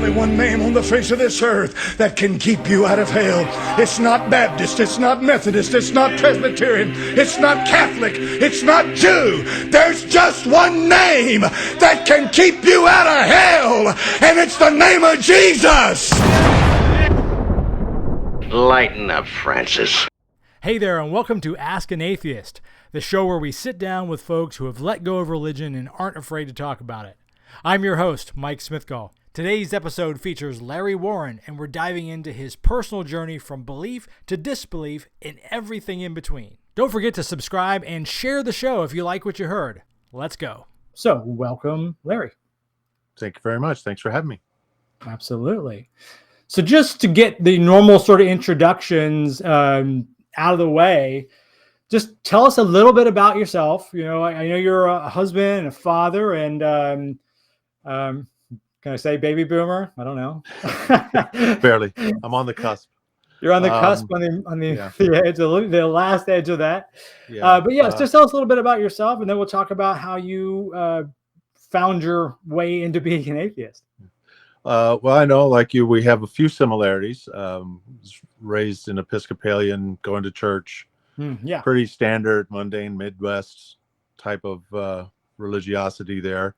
only one name on the face of this earth that can keep you out of hell. It's not Baptist, it's not Methodist, it's not Presbyterian, it's not Catholic, it's not Jew. There's just one name that can keep you out of hell, and it's the name of Jesus. Lighten up, Francis. Hey there, and welcome to Ask an Atheist, the show where we sit down with folks who have let go of religion and aren't afraid to talk about it. I'm your host, Mike Smithgall. Today's episode features Larry Warren, and we're diving into his personal journey from belief to disbelief and everything in between. Don't forget to subscribe and share the show if you like what you heard. Let's go. So, welcome, Larry. Thank you very much. Thanks for having me. Absolutely. So just to get the normal sort of introductions out of the way, just tell us a little bit about yourself. You know, I know you're a husband and a father, and can I say baby boomer? I don't know. Barely. I'm on the cusp. You're on the cusp, on the edge, the last edge of that. Yeah. But yeah, just tell us a little bit about yourself, and then we'll talk about how you found your way into being an atheist. Well, I know, like you, we have a few similarities. Was raised in Episcopalian, going to church. Yeah. Pretty standard, mundane Midwest type of religiosity there.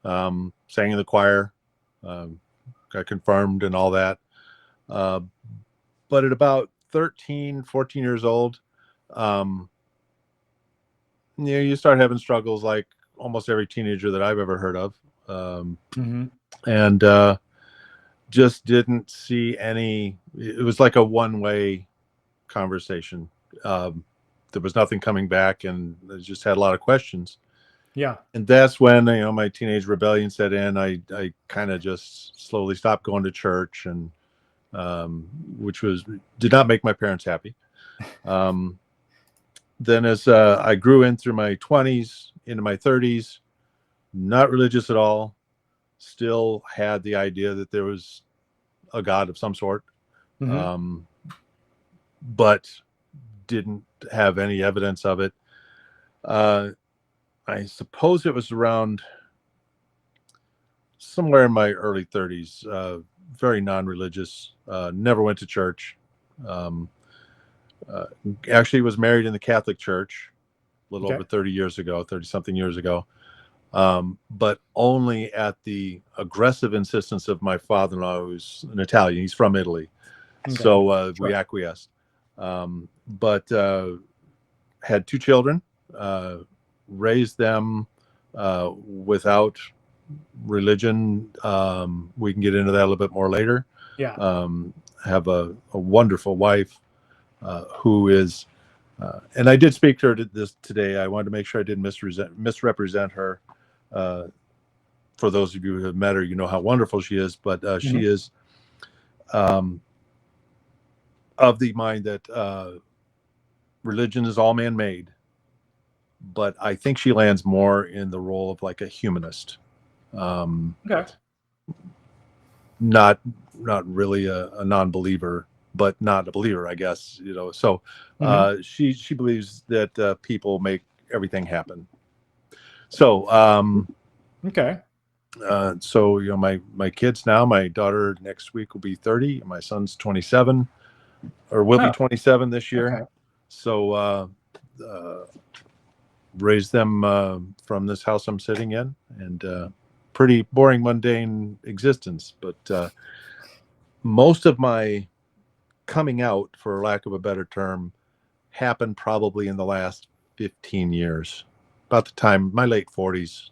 Sang in the choir, got confirmed and all that. But at about 13, 14 years old, you start having struggles like almost every teenager that I've ever heard of. And just didn't see any. It was like a one-way conversation. There was nothing coming back, and I just had a lot of questions. Yeah. And that's when, my teenage rebellion set in. I kind of just slowly stopped going to church, and which did not make my parents happy. Then as I grew in through my 20s into my 30s, not religious at all, still had the idea that there was a God of some sort, but didn't have any evidence of it. I suppose it was around somewhere in my early 30s, very non-religious, never went to church. Actually was married in the Catholic Church a little over 30-something years ago. But only at the aggressive insistence of my father-in-law, who's an Italian. He's from Italy. Okay. So we acquiesced. But had two children, raised them without religion. We can get into that a little bit more later. Yeah. Have a wonderful wife who is, and I did speak to her this today. I wanted to make sure I didn't misrepresent her. For those of you who have met her, you know how wonderful she is, but she is of the mind that religion is all man-made, but I think she lands more in the role of like a humanist. Okay. Not really a non-believer, but not a believer, I guess, so she believes that people make everything happen. So, okay. So, my kids now, my daughter next week will be 30. My son's 27 or will be 27 this year. Okay. So, raised them, from this house I'm sitting in, and, pretty boring, mundane existence. But, most of my coming out, for lack of a better term, happened probably in the last 15 years. About the time, my late 40s,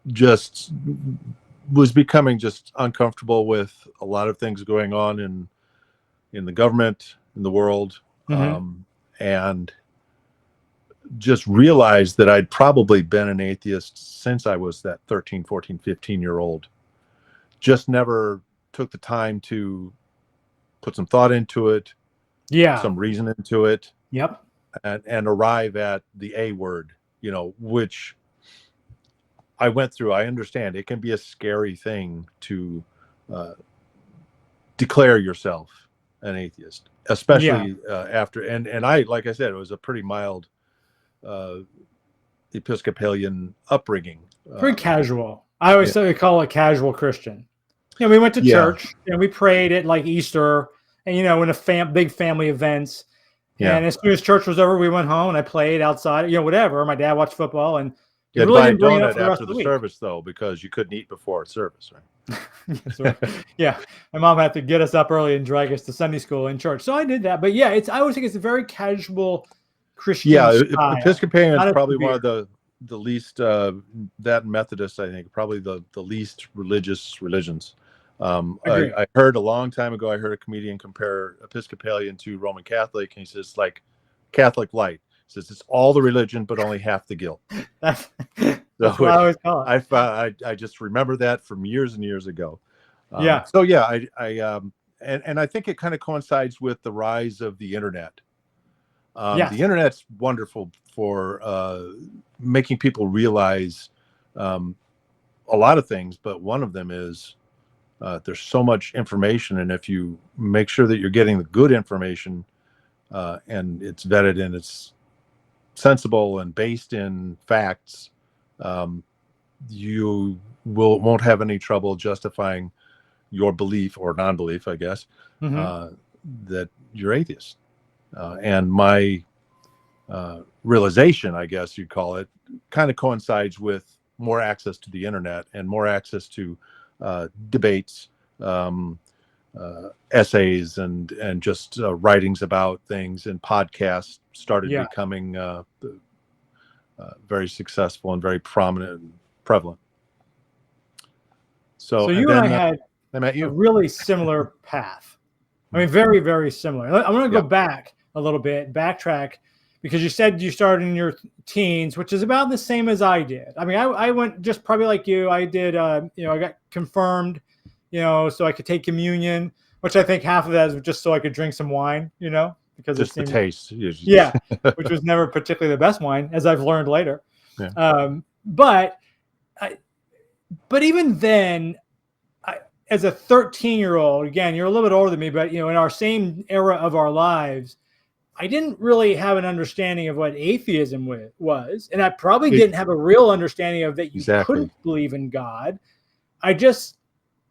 just was becoming just uncomfortable with a lot of things going on in the government, in the world, and just realized that I'd probably been an atheist since I was that 13, 14, 15-year-old. Just never took the time to put some thought into it, some reason into it. Yep. And arrive at the A word, which I went through. I understand it can be a scary thing to declare yourself an atheist, especially after. And I, like I said, it was a pretty mild Episcopalian upbringing. Very casual. I always say we call it casual Christian. We went to church and we prayed at like Easter and, in a big family events. Yeah. And as soon as church was over, we went home and I played outside, whatever. My dad watched football and you really didn't bring it up for the rest of the service though, because you couldn't eat before service, right? Yeah. My mom had to get us up early and drag us to Sunday school and church. So I did that. But yeah, I always think it's a very casual Christian style. Episcopalian is probably one of the least, that Methodist, I think, probably the least religious religions. I heard a long time ago, I heard a comedian compare Episcopalian to Roman Catholic, and he says, like, Catholic light. He says, it's all the religion, but only half the guilt. That's what I always call it. I just remember that from years and years ago. So yeah, I think it kind of coincides with the rise of the internet. The internet's wonderful for making people realize a lot of things, but one of them is there's so much information, and if you make sure that you're getting the good information and it's vetted and it's sensible and based in facts, you won't have any trouble justifying your belief or non-belief, I guess, that you're atheist. And my realization, I guess you'd call it, kind of coincides with more access to the internet and more access to debates, essays, and just writings about things, and podcasts started becoming very successful and very prominent and prevalent. So you and I had a really similar path. I mean, very, very similar. I'm going to go back a little bit, backtrack, because you said you started in your teens, which is about the same as I did. I mean, I went just probably like you. I did, I got confirmed, so I could take communion, which I think half of that is just so I could drink some wine, because just the taste. Yeah, which was never particularly the best wine, as I've learned later. Yeah. But even then, as a 13-year-old, again, you're a little bit older than me, but in our same era of our lives, I didn't really have an understanding of what atheism was, and I probably didn't have a real understanding of that you couldn't believe in God. I just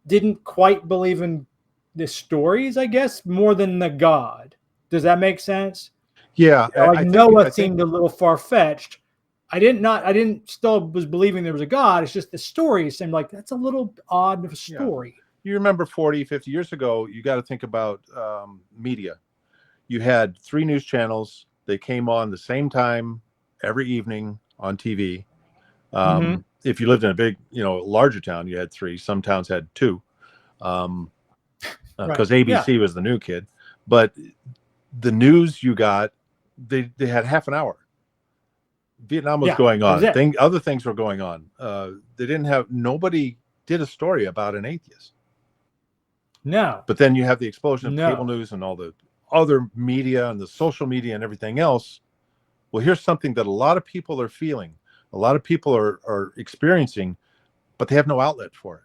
didn't quite believe in the stories, I guess, more than the God. Does that make sense? Yeah. Noah seemed a little far-fetched. I still was believing there was a God. It's just the story seemed like that's a little odd of a story. You remember 40, 50 years ago, you got to think about media. You had 3 news channels. They came on the same time every evening on TV. If you lived in a big, larger town, you had 3. Some towns had 2. Because ABC was the new kid. But the news you got, they had half an hour. Vietnam was going on. Other things were going on. Nobody did a story about an atheist. No. But then you have the explosion of cable news and all the other media and the social media and everything else. Well, here's something that a lot of people are feeling. A lot of people are experiencing, but they have no outlet for it.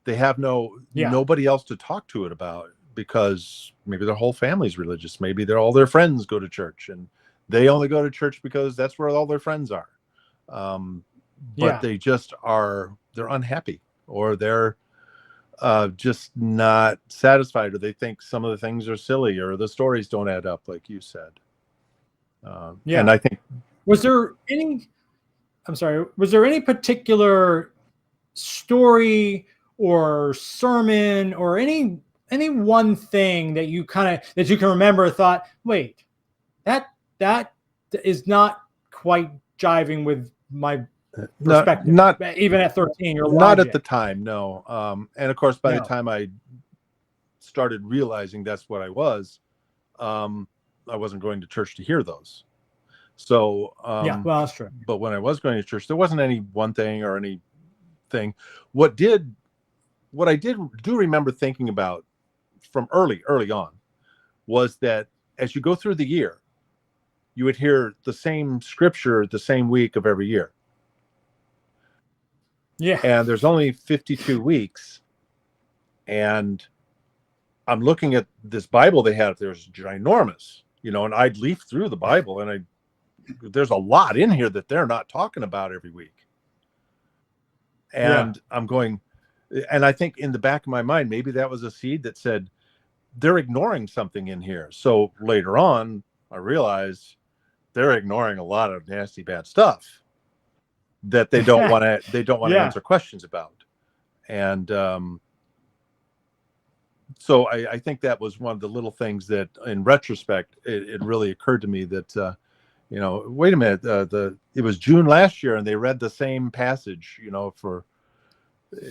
They have nobody else to talk to it about, because maybe their whole family's religious. Maybe all their friends go to church, and they only go to church because that's where all their friends are. But they just they're unhappy, or they're just not satisfied, or they think some of the things are silly, or the stories don't add up, like you said. And I think, was there any particular story or sermon or any one thing that you can remember thought, wait, that is not quite jiving with my perspective? Not even at 13, you're not at the time, no. And of course, by the time I started realizing that's what I was, I wasn't going to church to hear those. So that's true. But when I was going to church, there wasn't any one thing or anything. What I do remember thinking about from early on was that as you go through the year, you would hear the same scripture the same week of every year. Yeah. And there's only 52 weeks. And I'm looking at this Bible they had. There's ginormous, and I'd leaf through the Bible, and there's a lot in here that they're not talking about every week. And I'm going, and I think in the back of my mind, maybe that was a seed that said, they're ignoring something in here. So later on, I realized they're ignoring a lot of nasty, bad stuff that they don't want to answer questions about. And so I think that was one of the little things that, in retrospect, it really occurred to me that, wait a minute, it was June last year, and they read the same passage,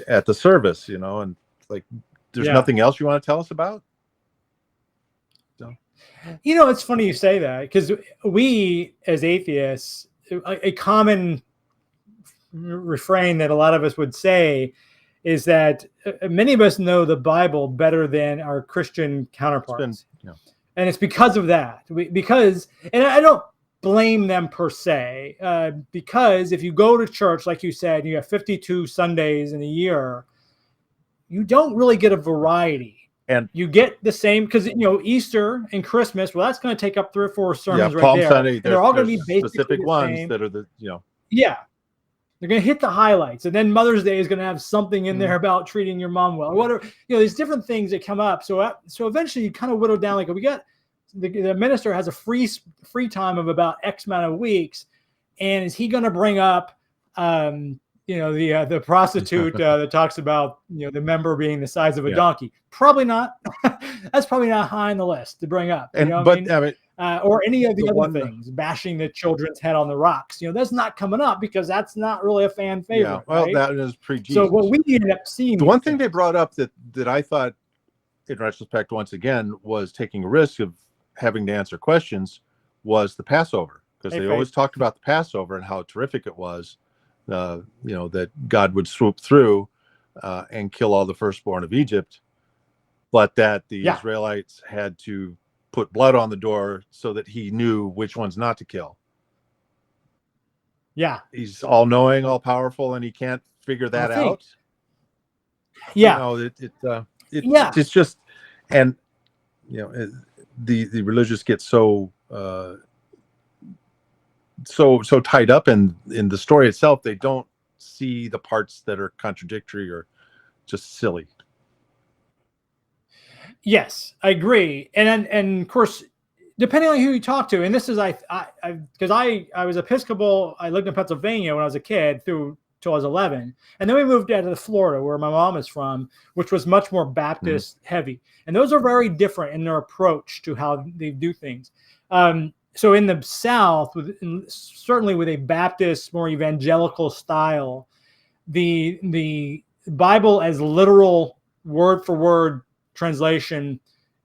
at the service, and like, there's nothing else you want to tell us about? So. It's funny you say that, because we, as atheists, a common refrain that a lot of us would say is that many of us know the Bible better than our Christian counterparts. And it's because of that. And I don't blame them per se, because if you go to church, like you said, you have 52 Sundays in a year, you don't really get a variety. And you get the same, because Easter and Christmas, well, that's going to take up 3 or 4 sermons right Palm there. Sunday, they're all going to be basically specific the ones same. that are Yeah. They're going to hit the highlights, and then Mother's Day is going to have something in there about treating your mom well, or whatever. There's different things that come up. So eventually you kind of whittle down, like, we got the minister has a free time of about X amount of weeks, and is he going to bring up the prostitute that talks about the member being the size of a donkey? Probably not. That's probably not high on the list to bring up. Or any of the other things, bashing the children's head on the rocks. That's not coming up, because that's not really a fan favorite. Yeah, well, right? that is pre-Jesus. So what we ended up seeing, the one thing they brought up that I thought, in retrospect, once again, was taking a risk of having to answer questions, was the Passover, because they always talked about the Passover and how terrific it was. That God would swoop through and kill all the firstborn of Egypt, but that the Israelites had to put blood on the door so that he knew which ones not to kill. Yeah. He's all knowing, all powerful, and he can't figure that out. Yeah. It's just, and the religious get so tied up in the story itself, they don't see the parts that are contradictory or just silly. Yes, I agree. And of course, depending on who you talk to, and this is, because I was Episcopal, I lived in Pennsylvania when I was a kid till I was 11. And then we moved out to Florida, where my mom is from, which was much more Baptist heavy. And those are very different in their approach to how they do things. So in the South, certainly with a Baptist, more evangelical style, the Bible as literal, word for word translation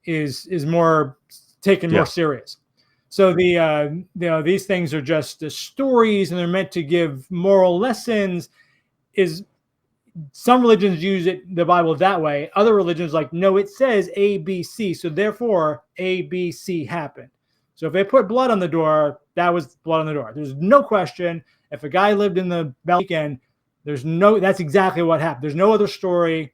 is more taken more serious. So these things are just stories, and they're meant to give moral lessons. Some religions use the Bible that way. Other religions, like, no, it says A, B, C, so therefore A, B, C happened. So if they put blood on the door, that was blood on the door. There's no question. If a guy lived in the weekend, that's exactly what happened. There's no other story.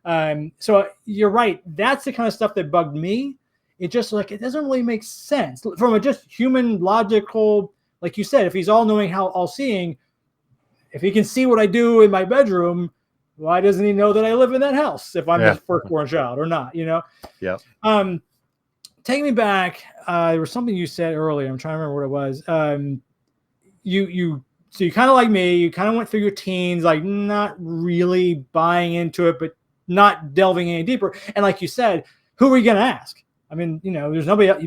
So you're right. That's the kind of stuff that bugged me. It just, like, it doesn't really make sense from a just human logical, like you said, if he's all knowing, all seeing, if he can see what I do in my bedroom, why doesn't he know that I live in that house if I'm his firstborn child or not, Yeah. Take me back. There was something you said earlier. I'm trying to remember what it was. So you kind of, like me, you kind of went through your teens, like, not really buying into it, but not delving any deeper. And like you said, who are you going to ask? I mean, there's nobody else.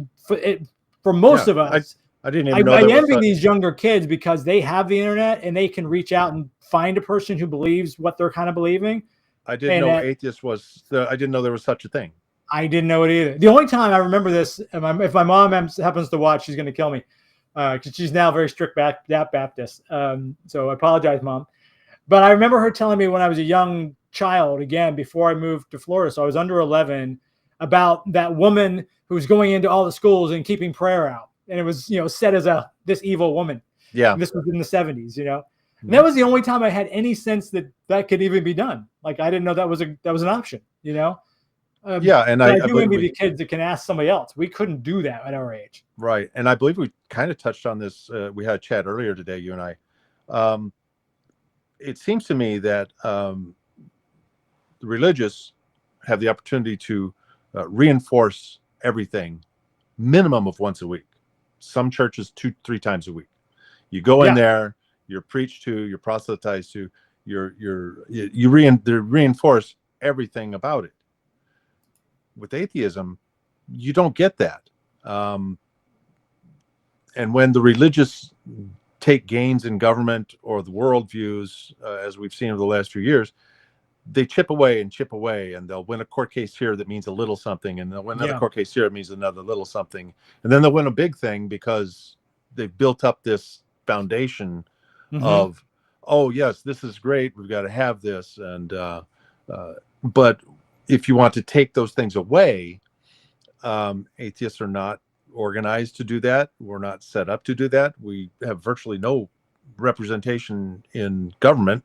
For most of us, I didn't even know. I envy these younger kids, because they have the internet and they can reach out and find a person who believes what they're kind of believing. I didn't know atheist was. I didn't know there was such a thing. I didn't know it either. The only time I remember this, if my mom happens to watch, she's going to kill me, because she's now very strict Baptist. So I apologize, Mom. But I remember her telling me when I was a young child, again, before I moved to Florida, so I was under 11, about that woman who was going into all the schools and keeping prayer out. And it was, set as this evil woman. Yeah. And this was in the 70s, And that was the only time I had any sense that could even be done. Like, I didn't know that was an option, and I do envy the kids that can ask somebody else. We couldn't do that at our age. Right. And I believe we kind of touched on this. We had a chat earlier today, you and I. it seems to me that the religious have the opportunity to reinforce everything minimum of once a week. Some churches 2-3 times a week. You go in there, you're preached to, you're proselytized to, you reinforce everything about it. With atheism, you don't get that. And when the religious take gains in government or the worldviews, as we've seen over the last few years, they chip away, and they'll win a court case here that means a little something, and they'll win another court case here that means another little something, and then they'll win a big thing because they've built up this foundation of, oh yes, this is great, we've got to have this, and but if you want to take those things away, atheists are not organized to do that. We're not set up to do that. We have virtually no representation in government.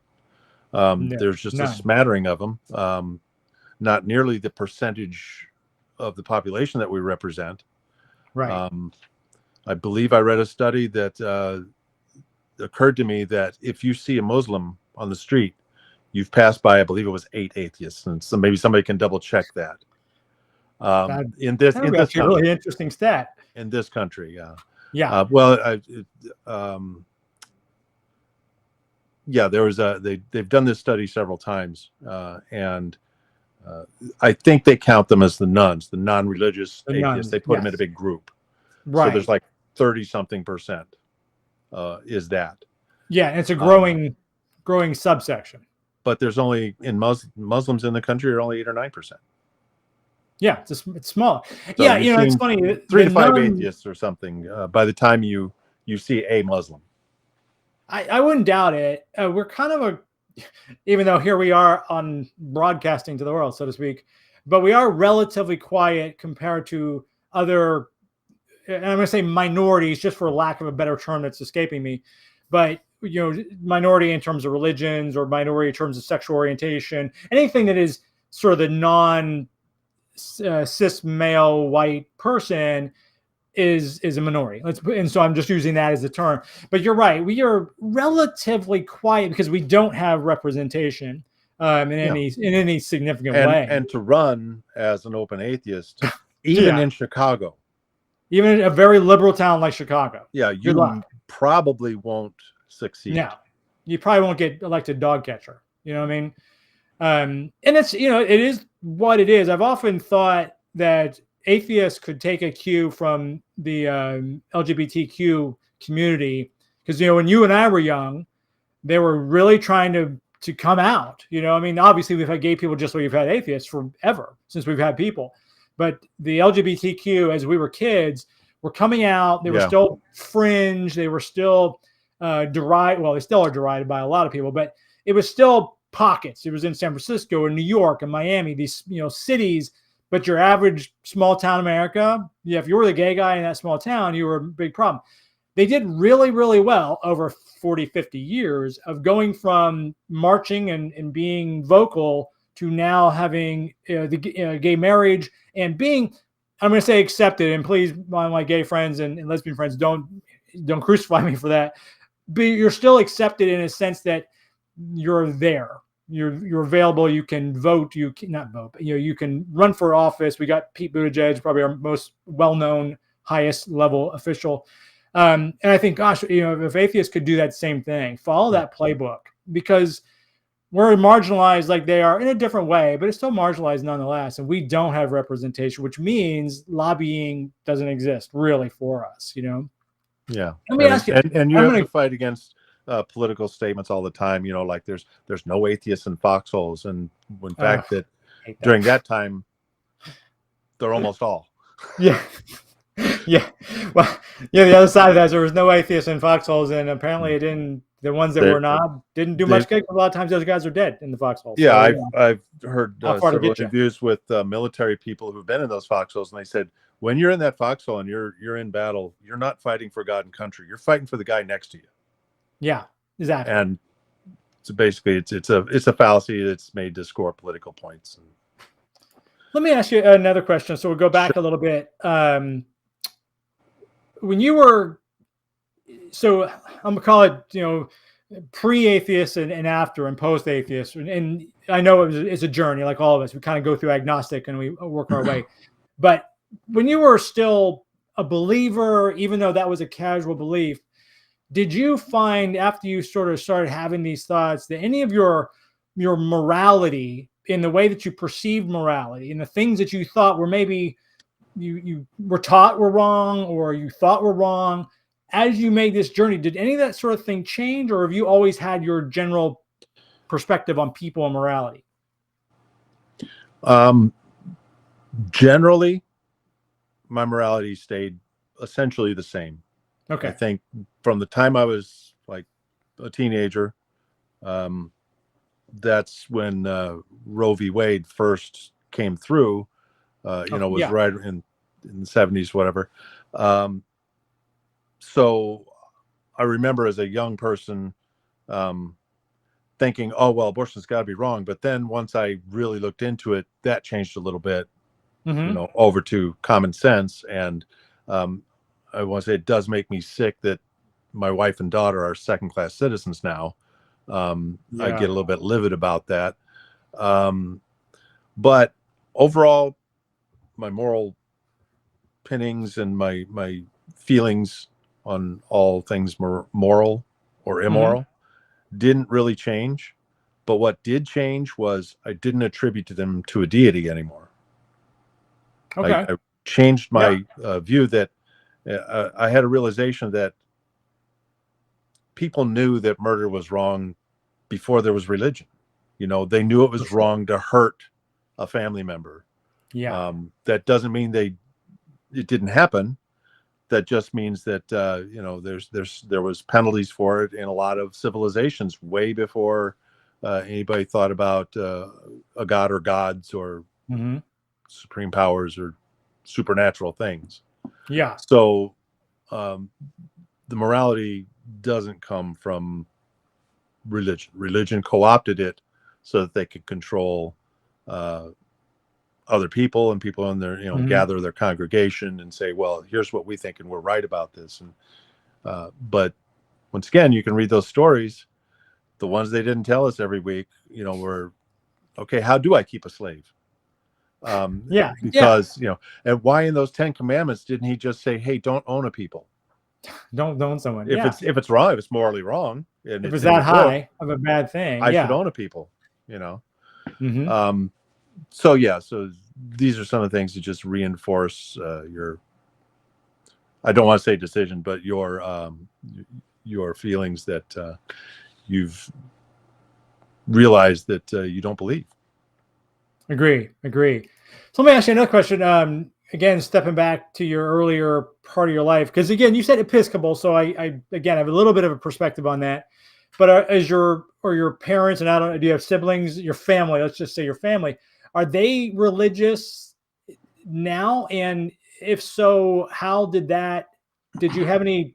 There's just a smattering of them, not nearly the percentage of the population that we represent. Right. I believe I read a study that occurred to me that if you see a Muslim on the street, you've passed by, I believe it was 8 atheists, and so maybe somebody can double check that. In this country, a really interesting stat. In this country, yeah. There was they've done this study several times, and I think they count them as the nuns, the non-religious atheists. They put them in a big group. Right. So there's like 30-something% is that. Yeah, and it's a growing subsection. But there's only Muslims in the country are only 8 or 9%. Yeah, it's small. So yeah, it's funny. 3 to 5 atheists or something by the time you see a Muslim. I wouldn't doubt it. We're kind of even though here we are on broadcasting to the world, so to speak, but we are relatively quiet compared to other, and I'm going to say minorities, just for lack of a better term that's escaping me, but minority in terms of religions or minority in terms of sexual orientation, anything that is sort of the cis male white person is a minority. And so I'm just using that as a term. But you're right. We are relatively quiet because we don't have representation in any significant way. And to run as an open atheist, even in Chicago, even a very liberal town like Chicago, you probably won't succeed. No, you probably won't get elected dog catcher. You know what I mean? And it's, it is what it is. I've often thought that atheists could take a cue from the LGBTQ community, because when you and I were young, they were really trying to come out. Obviously we've had gay people just like we've had atheists forever since we've had people, but the LGBTQ as we were kids were coming out. They were still fringe. They were still derided. Well, they still are derided by a lot of people, but it was still pockets. It was in San Francisco and New York and Miami, these cities. But your average small town America, if you were the gay guy in that small town, you were a big problem. They did really, really well over 40, 50 years of going from marching and being vocal to now having the gay marriage and being, I'm going to say, accepted. And please, my gay friends and lesbian friends, don't crucify me for that. But you're still accepted in a sense that you're there. You're available. You can vote. You can not vote, but you can run for office. We got Pete Buttigieg, probably our most well-known, highest level official. And I think, gosh, if atheists could do that same thing, follow that playbook, because we're marginalized like they are in a different way, but it's still marginalized nonetheless. And we don't have representation, which means lobbying doesn't exist really for us. Yeah. Let me ask you, and you have to fight against political statements all the time, like there's no atheists in foxholes, and in fact that during that time they're almost all. Well, the other side of that is there was no atheists in foxholes, and apparently the ones that were not didn't do much good. A lot of times those guys are dead in the foxholes. I've heard several interviews with military people who've been in those foxholes, and they said, when you're in that foxhole and you're in battle, you're not fighting for God and country, you're fighting for the guy next to you. Yeah, exactly. And so basically, it's a fallacy that's made to score political points. Let me ask you another question. So we'll go back a little bit. When you were, so I'm gonna call it, pre-atheist and after and post-atheist. And I know it's a journey, like all of us. We kind of go through agnostic and we work our way. But when you were still a believer, even though that was a casual belief, did you find after you sort of started having these thoughts that any of your morality, in the way that you perceived morality and the things that you thought were maybe you were taught were wrong or you thought were wrong, as you made this journey, did any of that sort of thing change, or have you always had your general perspective on people and morality? Generally, my morality stayed essentially the same. Okay. I think from the time I was like a teenager, that's when Roe v. Wade first came through. Was right in the 70s, whatever. So I remember as a young person thinking, oh, well, abortion's got to be wrong. But then once I really looked into it, that changed a little bit, over to common sense. And I want to say it does make me sick that my wife and daughter are second-class citizens now. I get a little bit livid about that. But overall, my moral pinnings and my feelings on all things moral or immoral didn't really change. But what did change was I didn't attribute to them to a deity anymore. Okay. I changed my view that I had a realization that people knew that murder was wrong before there was religion. They knew it was wrong to hurt a family member. Yeah. That doesn't mean it didn't happen. That just means that there was penalties for it in a lot of civilizations way before anybody thought about a god or gods or supreme powers or supernatural things. Yeah. So the morality doesn't come from religion. Religion co-opted it so that they could control other people, and people in their, gather their congregation and say, well, here's what we think and we're right about this. And but once again, you can read those stories. The ones they didn't tell us every week, were, okay, how do I keep a slave? Because, and why in those 10 commandments didn't he just say, hey, don't own a people? Don't own someone. If it's wrong, if it's morally wrong, and if it's that high of a bad thing, I should own a people, So these are some of the things that just reinforce your, I don't want to say decision, but your feelings that you've realized that you don't believe. Agree. So let me ask you another question. Again, stepping back to your earlier part of your life, because again, you said Episcopal, so I again have a little bit of a perspective on that. But as your parents, and I don't know, do you have siblings? Your family, let's just say your family, are they religious now? And if so, how did you have any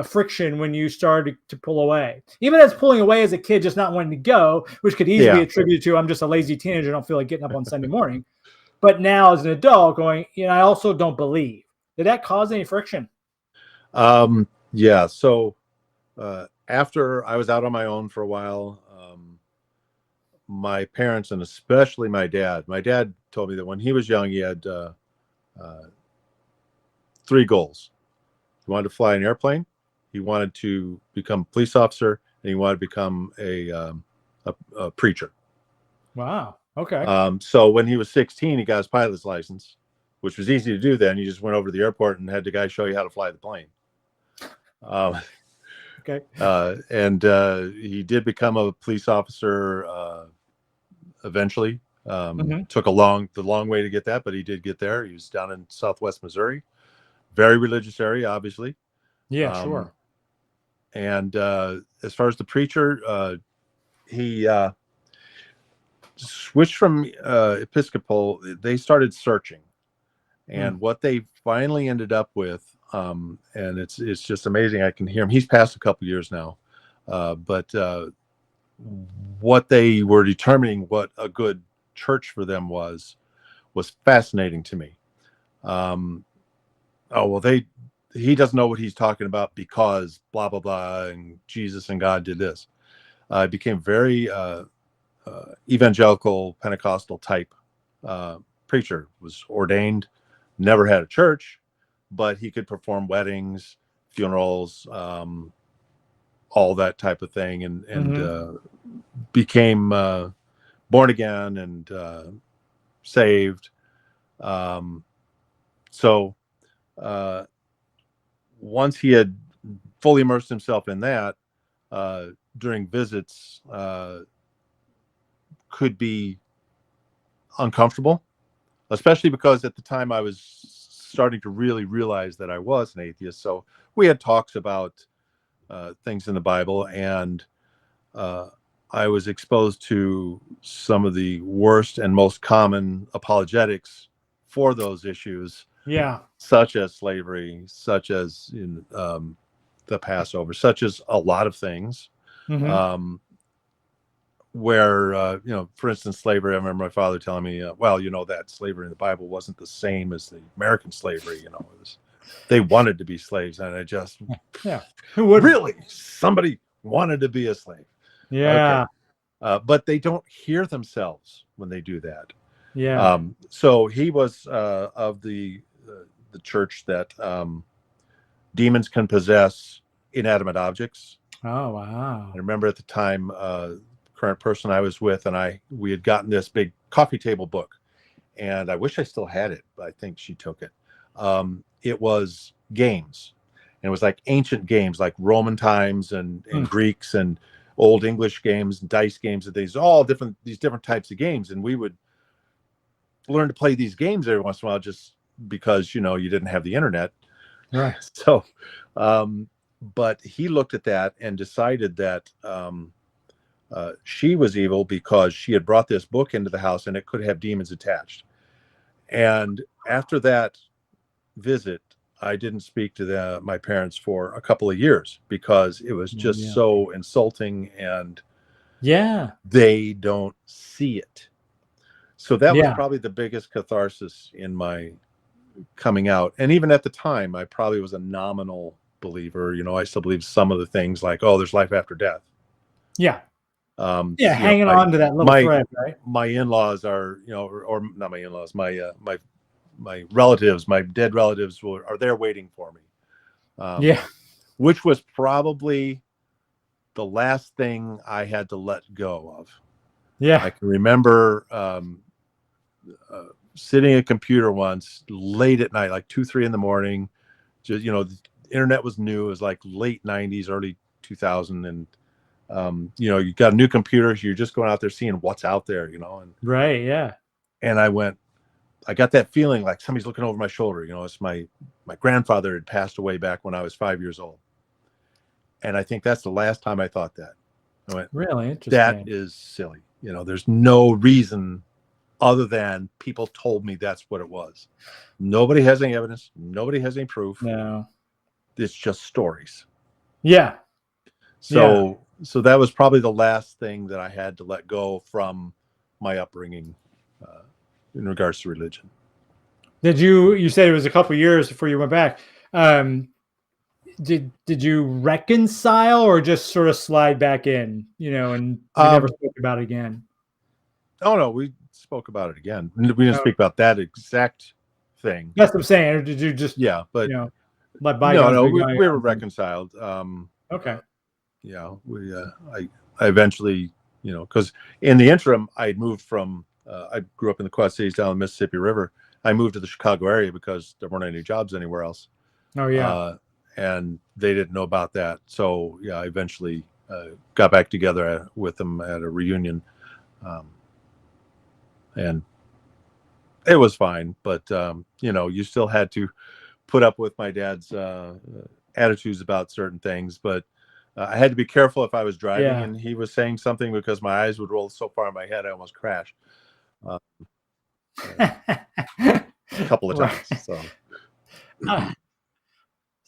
friction when you started to pull away? Even as pulling away as a kid, just not wanting to go, which could easily be attributed to I'm just a lazy teenager, I don't feel like getting up on Sunday morning. But now as an adult going, I also don't believe. Did that cause any friction? Yeah. So after I was out on my own for a while, my parents, and especially my dad told me that when he was young, he had 3 goals. He wanted to fly an airplane, he wanted to become a police officer, and he wanted to become a preacher. Wow. Okay. So when he was 16, he got his pilot's license, which was easy to do then. You just went over to the airport and had the guy show you how to fly the plane. Okay. And he did become a police officer eventually. Took the long way to get that, but he did get there. He was down in Southwest Missouri, very religious area, obviously. Yeah, sure. And as far as the preacher, he switched from Episcopal. They started searching, and what they finally ended up with, and it's just amazing. I can hear him. He's passed a couple years now, but what they were determining what a good church for them was fascinating to me. They he doesn't know what he's talking about because blah, blah, blah, and Jesus and God did this. Became very evangelical, Pentecostal type preacher, was ordained, never had a church, but he could perform weddings, funerals, all that type of thing, and became born again and saved. So once he had fully immersed himself in that, during visits, could be uncomfortable, especially because at the time I was starting to really realize that I was an atheist. So we had talks about things in the Bible, and I was exposed to some of the worst and most common apologetics for those issues. Yeah. Such as slavery, such as in the Passover, such as a lot of things. Where, for instance, slavery, I remember my father telling me, that slavery in the Bible wasn't the same as the American slavery. They wanted to be slaves. And I just, who would really? Somebody wanted to be a slave. Yeah. Okay. But they don't hear themselves when they do that. Yeah. So he was of the church that demons can possess inanimate objects. Oh, wow. I remember at the time, current person I was with and we had gotten this big coffee table book, and I wish I still had it, but I think she took it. It was games, and it was like ancient games, like Roman times and Greeks and old English games and dice games and things, these different types of games. And we would learn to play these games every once in a while, just because, you didn't have the internet. Right. So, but he looked at that and decided that she was evil because she had brought this book into the house and it could have demons attached. And after that visit, I didn't speak to my parents for a couple of years because it was just so insulting, and they don't see it. So that was probably the biggest catharsis in my coming out. And even at the time, I probably was a nominal believer. I still believe some of the things like, there's life after death. Yeah. Hanging on to that little thread, right? My in-laws are, or not my in-laws, my relatives, my dead relatives are there waiting for me. Which was probably the last thing I had to let go of. Yeah. I can remember sitting at a computer once late at night, like 2-3 in the morning. Just, the internet was new. It was like late 90s, early 2000. And, you got a new computer. So you're just going out there seeing what's out there, and right. Yeah. And I got that feeling like somebody's looking over my shoulder. It's my grandfather had passed away back when I was 5 years old. And I think that's the last time I thought that. I went, really interesting. That is silly. There's no reason other than people told me that's what it was. Nobody has any evidence. Nobody has any proof. No. It's just stories. Yeah. So that was probably the last thing that I had to let go from my upbringing in regards to religion. Did you said it was a couple of years before you went back. Did you reconcile or just sort of slide back in, and we never spoke about it again? Oh no, we spoke about it again. We didn't speak about that exact thing. That's what I'm saying. Or did you just but let bygones no, we were reconciled. Okay. I eventually, because in the interim I had moved from I grew up in the Quad Cities down the Mississippi River. I moved to the Chicago area because there weren't any jobs anywhere else. Oh yeah. And they didn't know about that. So I eventually got back together with them at a reunion. And it was fine, but you still had to put up with my dad's attitudes about certain things. But I had to be careful if I was driving and he was saying something, because my eyes would roll so far in my head I almost crashed a couple of times. So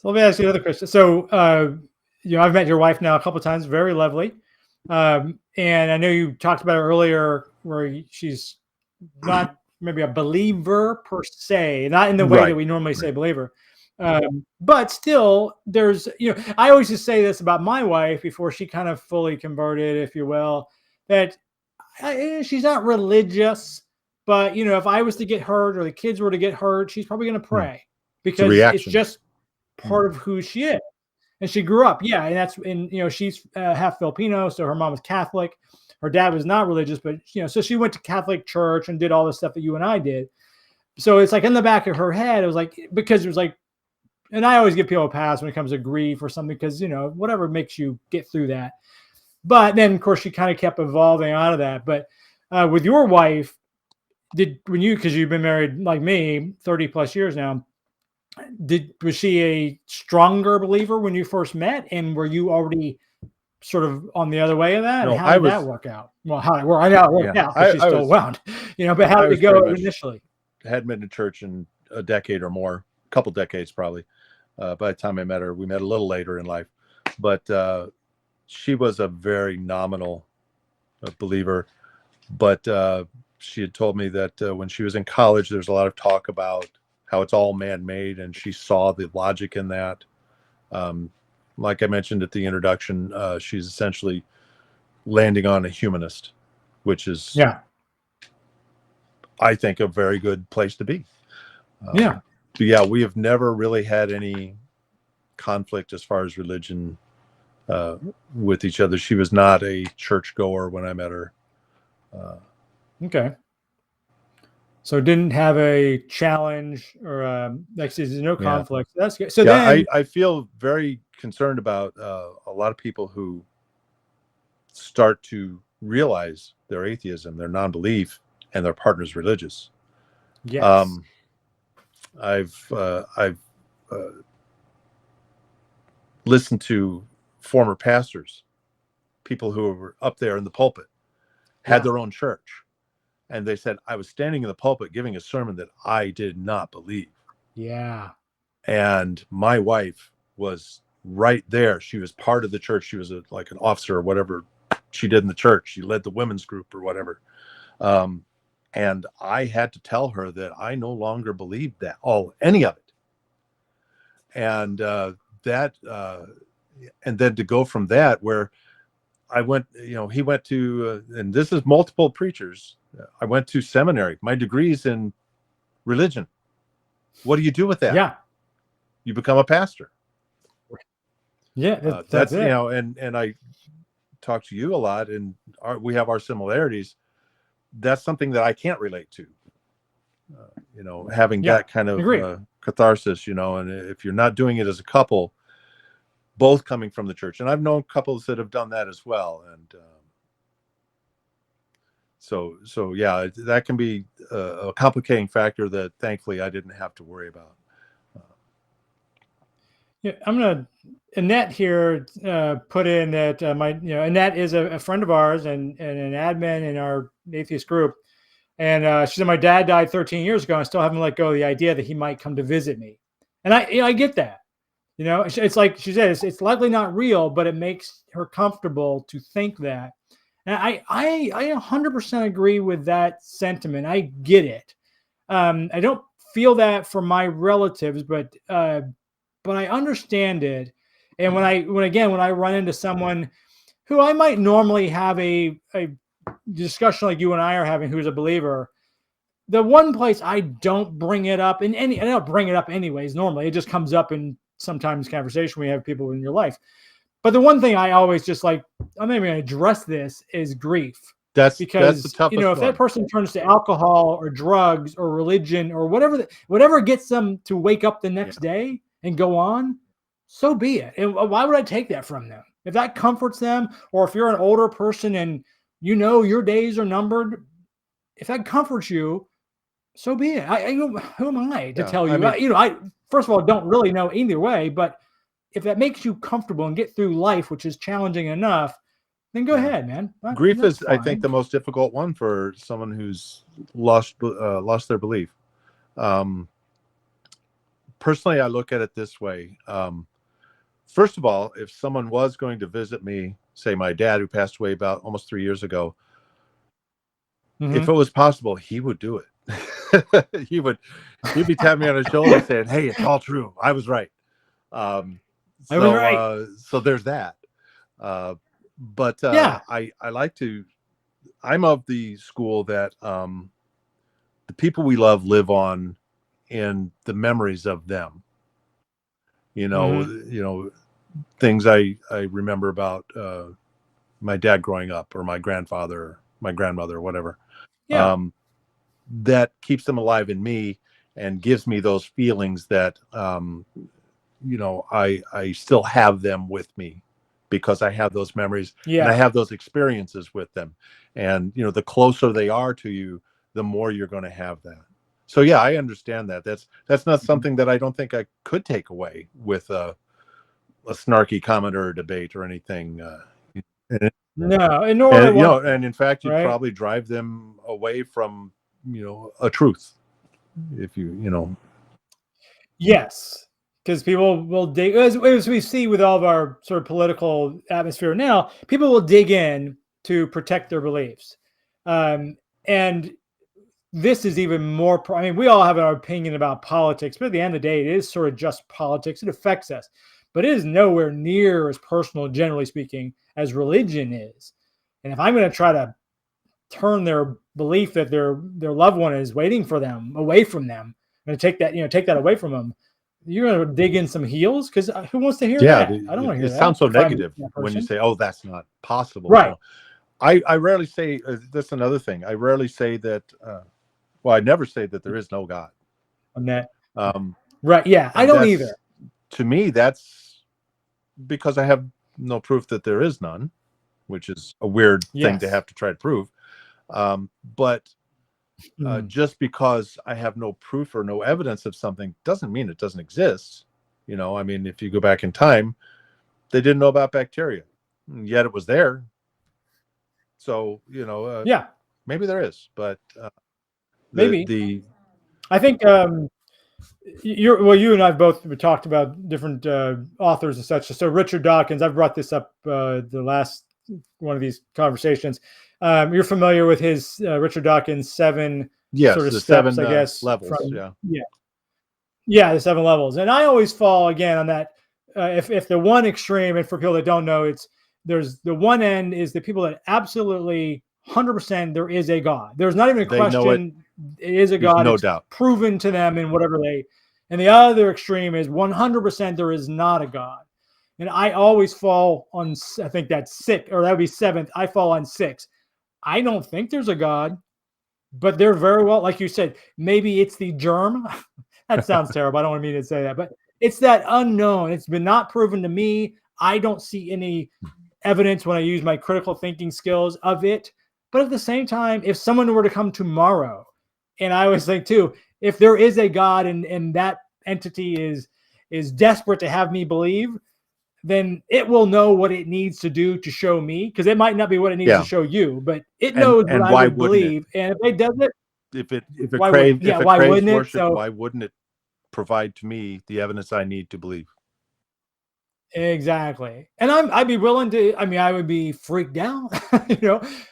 let me ask you another question. So I've met your wife now a couple of times. Very lovely. And I know you talked about it earlier, where she's not maybe a believer per se, not in the way that we normally say believer, But still, there's, I always just say this about my wife before she kind of fully converted, if you will, that she's not religious, but if I was to get hurt or the kids were to get hurt, she's probably going to pray because it's just part of who she is. And she grew up, and she's half Filipino, so her mom was Catholic. Her dad was not religious, but so she went to Catholic church and did all the stuff that you and I did. So it's like in the back of her head, it was like, because it was like, and I always give people a pass when it comes to grief or something, because whatever makes you get through that. But then of course she kind of kept evolving out of that. But with your wife, because you've been married like me 30 plus years now, was she a stronger believer when you first met, and were you already sort of on the other way of that? No, how did that work out? Well, how did it work? I know it worked out because she's still around, but how did it go initially? Hadn't been to church in a decade or more, a couple decades probably. By the time I met her, we met a little later in life, but she was a very nominal believer. But she had told me that when she was in college, there's a lot of talk about how it's all man-made, and she saw the logic in that. Like I mentioned at the introduction, she's essentially landing on a humanist, which is, I think, a very good place to be. But we have never really had any conflict as far as religion with each other. She was not a churchgoer when I met her. Okay. So didn't have a challenge or there's no conflict. That's good. So then I feel very concerned about a lot of people who start to realize their atheism, their non-belief, and their partner's religious. Yes. I've listened to former pastors, people who were up there in the pulpit, had their own church. And they said, I was standing in the pulpit giving a sermon that I did not believe. Yeah. And my wife was right there. She was part of the church. She was like an officer or whatever she did in the church. She led the women's group or whatever. And I had to tell her that I no longer believed that, any of it. And and then to go from that, where I went, he went to, and this is multiple preachers. I went to seminary. My degree's in religion. What do you do with that? Yeah. You become a pastor. Yeah. That's it. And I talk to you a lot, and we have our similarities. That's something that I can't relate to. Having that kind of catharsis, and if you're not doing it as a couple, both coming from the church, and I've known couples that have done that as well, and so yeah, that can be a complicating factor that thankfully I didn't have to worry about. Annette here put in that Annette is a friend of ours and an admin in our atheist group, and she said my dad died 13 years ago, and I still haven't let go of the idea that he might come to visit me, and I get that. It's like she said, it's likely not real, but it makes her comfortable to think that. And I 100% agree with that sentiment. I get it. I don't feel that for my relatives, but I understand it. And when I run into someone who I might normally have a discussion like you and I are having, who's a believer, the one place I don't bring it up I don't bring it up anyways. Normally, it just comes up in sometimes conversation we have people in your life. But the one thing I always just like, I'm not even going to address this, is grief. That's the toughest if that person turns to alcohol or drugs or religion or whatever gets them to wake up the next day and go on, so be it. And why would I take that from them? If that comforts them, or if you're an older person and your days are numbered, if that comforts you, so be it. Who am I to tell you? I first of all don't really know either way, but if that makes you comfortable and get through life, which is challenging enough, then go ahead, man. Grief is, I think, the most difficult one for someone who's lost their belief. Personally, I look at it this way. First of all, if someone was going to visit me, say my dad, who passed away about almost 3 years ago, if it was possible, he would do it. he'd be tapping me on the shoulder saying, "Hey, it's all true. I was right." I was right. So there's that. But Yeah. I'm of the school that the people we love live on in the memories of them. You know, things I remember about my dad growing up, or my grandfather, my grandmother, whatever. Yeah. That keeps them alive in me and gives me those feelings that I still have them with me, because I have those memories and I have those experiences with them. And, the closer they are to you, the more you're going to have that. So, yeah, I understand that. That's not something that I don't think I could take away with a snarky comment or a debate or anything. No, and in fact, you'd right? probably drive them away from, a truth. If Yes, because people will dig, as we see with all of our sort of political atmosphere now, people will dig in to protect their beliefs. And this is even more, I mean, we all have our opinion about politics, but at the end of the day, it is sort of just politics. It affects us, but it is nowhere near as personal, generally speaking, as religion is. And if I'm going to try to turn their belief that their loved one is waiting for them away from them, and take that away from them, you're going to dig in some heels, because who wants to hear that? I don't want to hear that. It sounds so negative when you say, "Oh, that's not possible." Right. I rarely say, that's another thing. I rarely say that, I never say that there is no God. On that. Right. Yeah. I don't either. To me, that's because I have no proof that there is none, which is a weird thing to have to try to prove. But just because I have no proof or no evidence of something doesn't mean it doesn't exist. I mean, if you go back in time, they didn't know about bacteria, yet it was there. So, maybe there is, but maybe. I think you and I both talked about different authors and such. So Richard Dawkins, I've brought this up the last one of these conversations. You're familiar with his Richard Dawkins 7 sort of steps, I guess, levels. The 7 levels. And I always fall again on that. If the one extreme, and for people that don't know, there's the one end is the people that absolutely 100% there is a God. There's not even a question. It is a God. No doubt. Proven to them in whatever and the other extreme is 100% there is not a God. And I always fall on, I think that's 6, or that would be 7th. I fall on 6. I don't think there's a God, but they're very well, like you said, maybe it's the germ. That sounds terrible. I don't want me to say that, but it's that unknown. It's been not proven to me. I don't see any evidence when I use my critical thinking skills of it. But at the same time, if someone were to come tomorrow, and I always think too, if there is a God and that entity is desperate to have me believe, then it will know what it needs to do to show me, because it might not be what it needs to show you, but it knows what I would believe. And if it does it, if it why craves wouldn't it? worship, why wouldn't it provide to me the evidence I need to believe? Exactly. And I'd be willing to, I mean, I would be freaked out,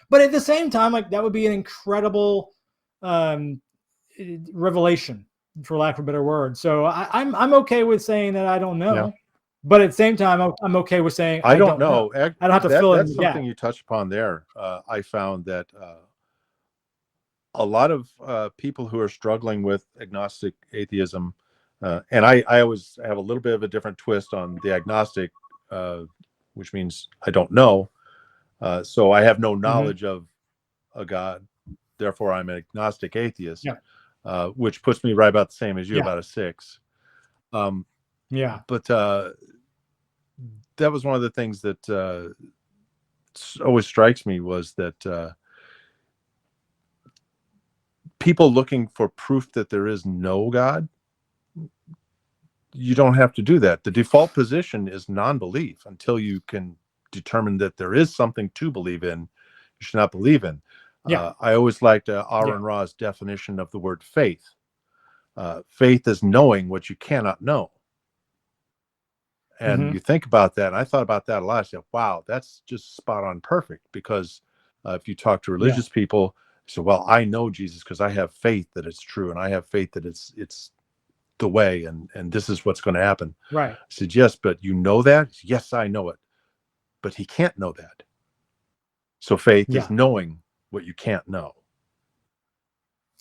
but at the same time, like, that would be an incredible revelation, for lack of a better word. So I'm okay with saying that I don't know. Yeah. But at the same time, I'm okay with saying I don't know. I don't have to fill in. That's something you touched upon there. I found that a lot of people who are struggling with agnostic atheism, and I always have a little bit of a different twist on the agnostic, which means I don't know. So I have no knowledge of a God. Therefore, I'm an agnostic atheist, which puts me right about the same as you, about a 6. But that was one of the things that always strikes me, was that people looking for proof that there is no God, you don't have to do that. The default position is non-belief until you can determine that there is something to believe in. You should not believe in. I always liked Aaron Ra's definition of the word faith. Faith is knowing what you cannot know. And you think about that, and I thought about that a lot. I said, wow, that's just spot on perfect, because if you talk to religious people, So, well, I know Jesus because I have faith that it's true, and I have faith that it's the way, and this is what's going to happen. Right. I said, yes, but you know that? He said, yes, I know it. But he can't know that. So faith is knowing what you can't know.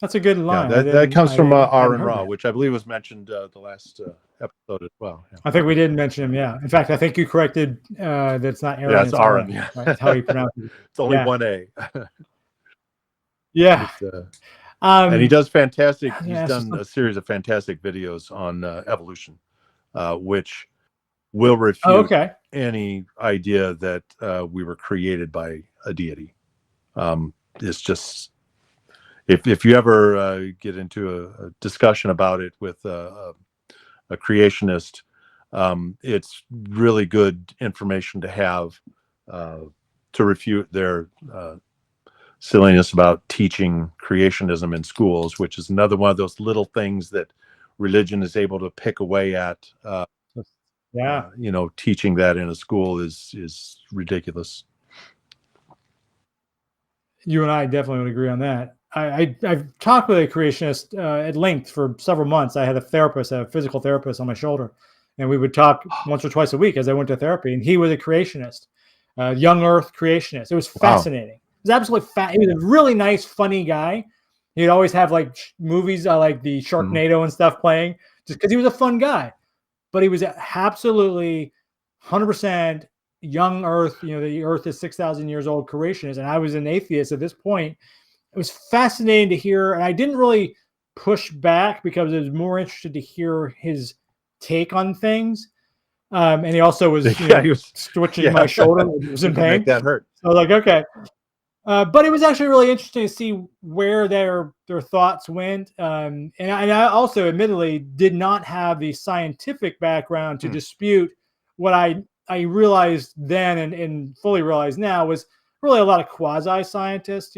That's a good line. Yeah, that comes from Aaron Ra, which I believe was mentioned the last episode as well. Yeah. I think we did mention him. Yeah. In fact, I think you corrected that it's not Aaron. Yeah, it's Aaron. Yeah. Right? That's how you pronounce it. It's only one A. Yeah. And he does fantastic. He's done a series of fantastic videos on evolution, which will refute any idea that we were created by a deity. It's just, if you ever get into a discussion about it with a creationist, it's really good information to have to refute their silliness about teaching creationism in schools, which is another one of those little things that religion is able to pick away at. Teaching that in a school is ridiculous. You and I definitely would agree on that. I've talked with a creationist at length for several months. I had a physical therapist on my shoulder, and we would talk once or twice a week as I went to therapy, and he was a creationist, young earth creationist. It was fascinating. It was absolutely he was a really nice, funny guy. He'd always have like movies like the Sharknado and stuff playing just because he was a fun guy. But he was absolutely 100% young earth. The earth is 6,000 years old creationist. And I was an atheist at this point. It was fascinating to hear. And I didn't really push back because I was more interested to hear his take on things. And he also was, he was twitching my shoulder. It was in pain. Make that hurt. So I was like, okay. But it was actually really interesting to see where their thoughts went. And I also admittedly did not have the scientific background to dispute what I realized then and fully realize now was really a lot of quasi-scientists,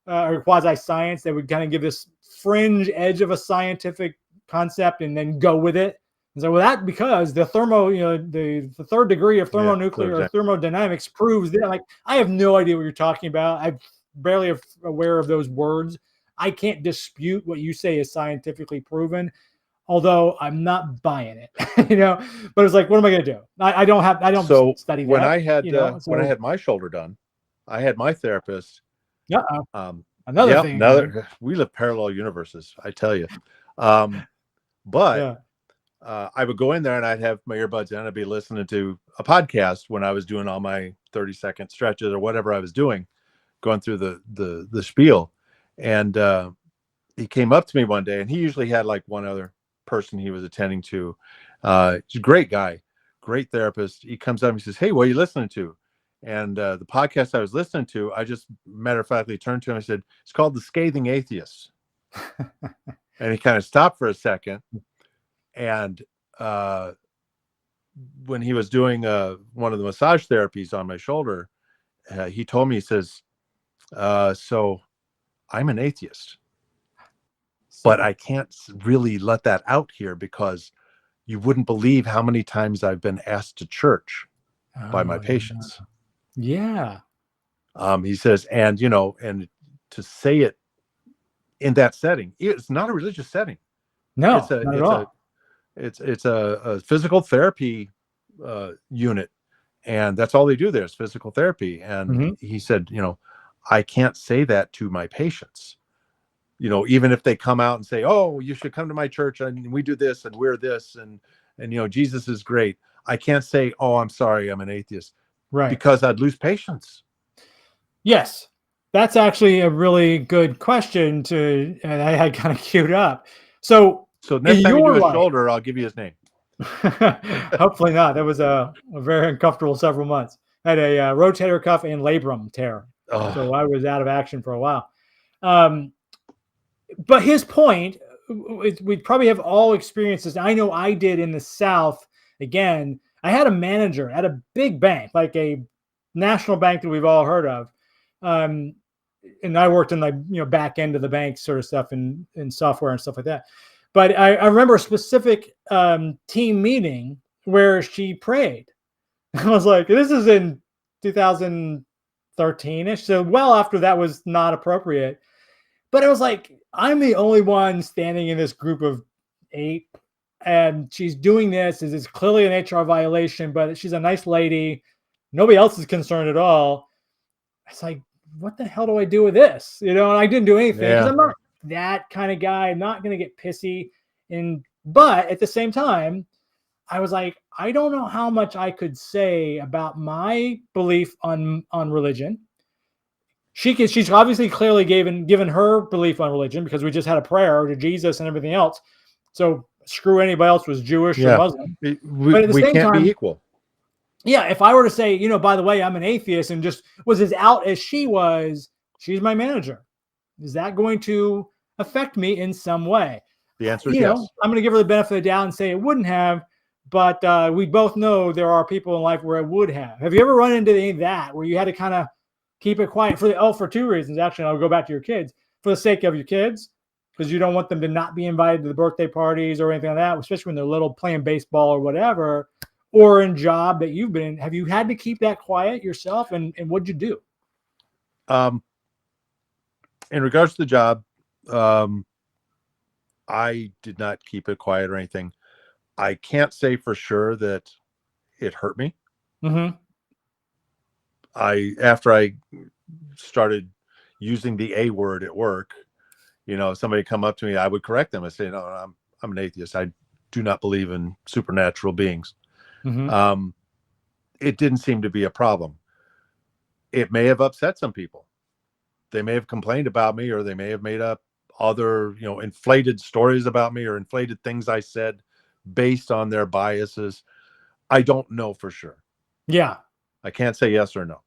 or quasi-science that would kind of give this fringe edge of a scientific concept and then go with it. And so that because the the third degree of thermonuclear or thermodynamics proves that, like, I have no idea what you're talking about. I'm barely aware of those words. I can't dispute what you say is scientifically proven, although I'm not buying it, but it's like, what am I going to do? I don't study that. When I had my shoulder done, I had my therapist. Another thing. We live parallel universes, I tell you. I would go in there and I'd have my earbuds in and I'd be listening to a podcast when I was doing all my 30-second stretches or whatever I was doing, going through the spiel. And he came up to me one day, and he usually had like one other person he was attending to. He's a great guy, great therapist. He comes up and he says, "Hey, what are you listening to?" And the podcast I was listening to, I just matter-of-factly turned to him and said, "It's called The Scathing Atheist." And he kind of stopped for a second. And when he was doing one of the massage therapies on my shoulder, he told me, he says, so I'm an atheist, but I can't really let that out here because you wouldn't believe how many times I've been asked to church by my patients. Yeah. He says, and to say it in that setting, it's not a religious setting. No, not at all. It's a physical therapy unit, and that's all they do there is physical therapy. And he said, I can't say that to my patients. Even if they come out and say, "Oh, you should come to my church and we do this and we're this and Jesus is great," I can't say, "Oh, I'm sorry, I'm an atheist," right? Because I'd lose patients. Yes, that's actually a really good question and I had kind of queued up. So next time you do a shoulder, I'll give you his name. Hopefully not. That was a very uncomfortable several months. I had a rotator cuff and labrum tear. So I was out of action for a while. But his point, we probably have all experiences. I know I did in the South. Again, I had a manager at a big bank, like a national bank that we've all heard of. And I worked in the back end of the bank sort of stuff and software and stuff like that. But I remember a specific team meeting where she prayed. I was like, this is in 2000, 13-ish. So well after that was not appropriate. But it was like, I'm the only one standing in this group of 8, and she's doing this. It's clearly an HR violation, but she's a nice lady. Nobody else is concerned at all. It's like, what the hell do I do with this? And I didn't do anything because I'm not that kind of guy. I'm not going to get pissy. But at the same time, I was like, I don't know how much I could say about my belief on religion. She's obviously clearly given her belief on religion because we just had a prayer to Jesus and everything else. So screw anybody else was Jewish or Muslim. But at the same time, be equal. Yeah, if I were to say, by the way, I'm an atheist and just was as out as she was, she's my manager. Is that going to affect me in some way? The answer is yes. I'm going to give her the benefit of the doubt and say it wouldn't have, but we both know there are people in life where it would have. Have you ever run into any of that where you had to kind of keep it quiet for 2 reasons? Actually, I'll go back to your kids. For the sake of your kids, because you don't want them to not be invited to the birthday parties or anything like that, especially when they're little, playing baseball or whatever, or in job that you've been in. Have you had to keep that quiet yourself, and what'd you do? In regards to the job, I did not keep it quiet or anything. I can't say for sure that it hurt me. Mm-hmm. After I started using the A word at work, somebody come up to me, I would correct them and say, no, I'm an atheist. I do not believe in supernatural beings. Mm-hmm. It didn't seem to be a problem. It may have upset some people. They may have complained about me, or they may have made up other, inflated stories about me or inflated things I said based on their biases. I don't know for sure. Yeah. I can't say yes or no.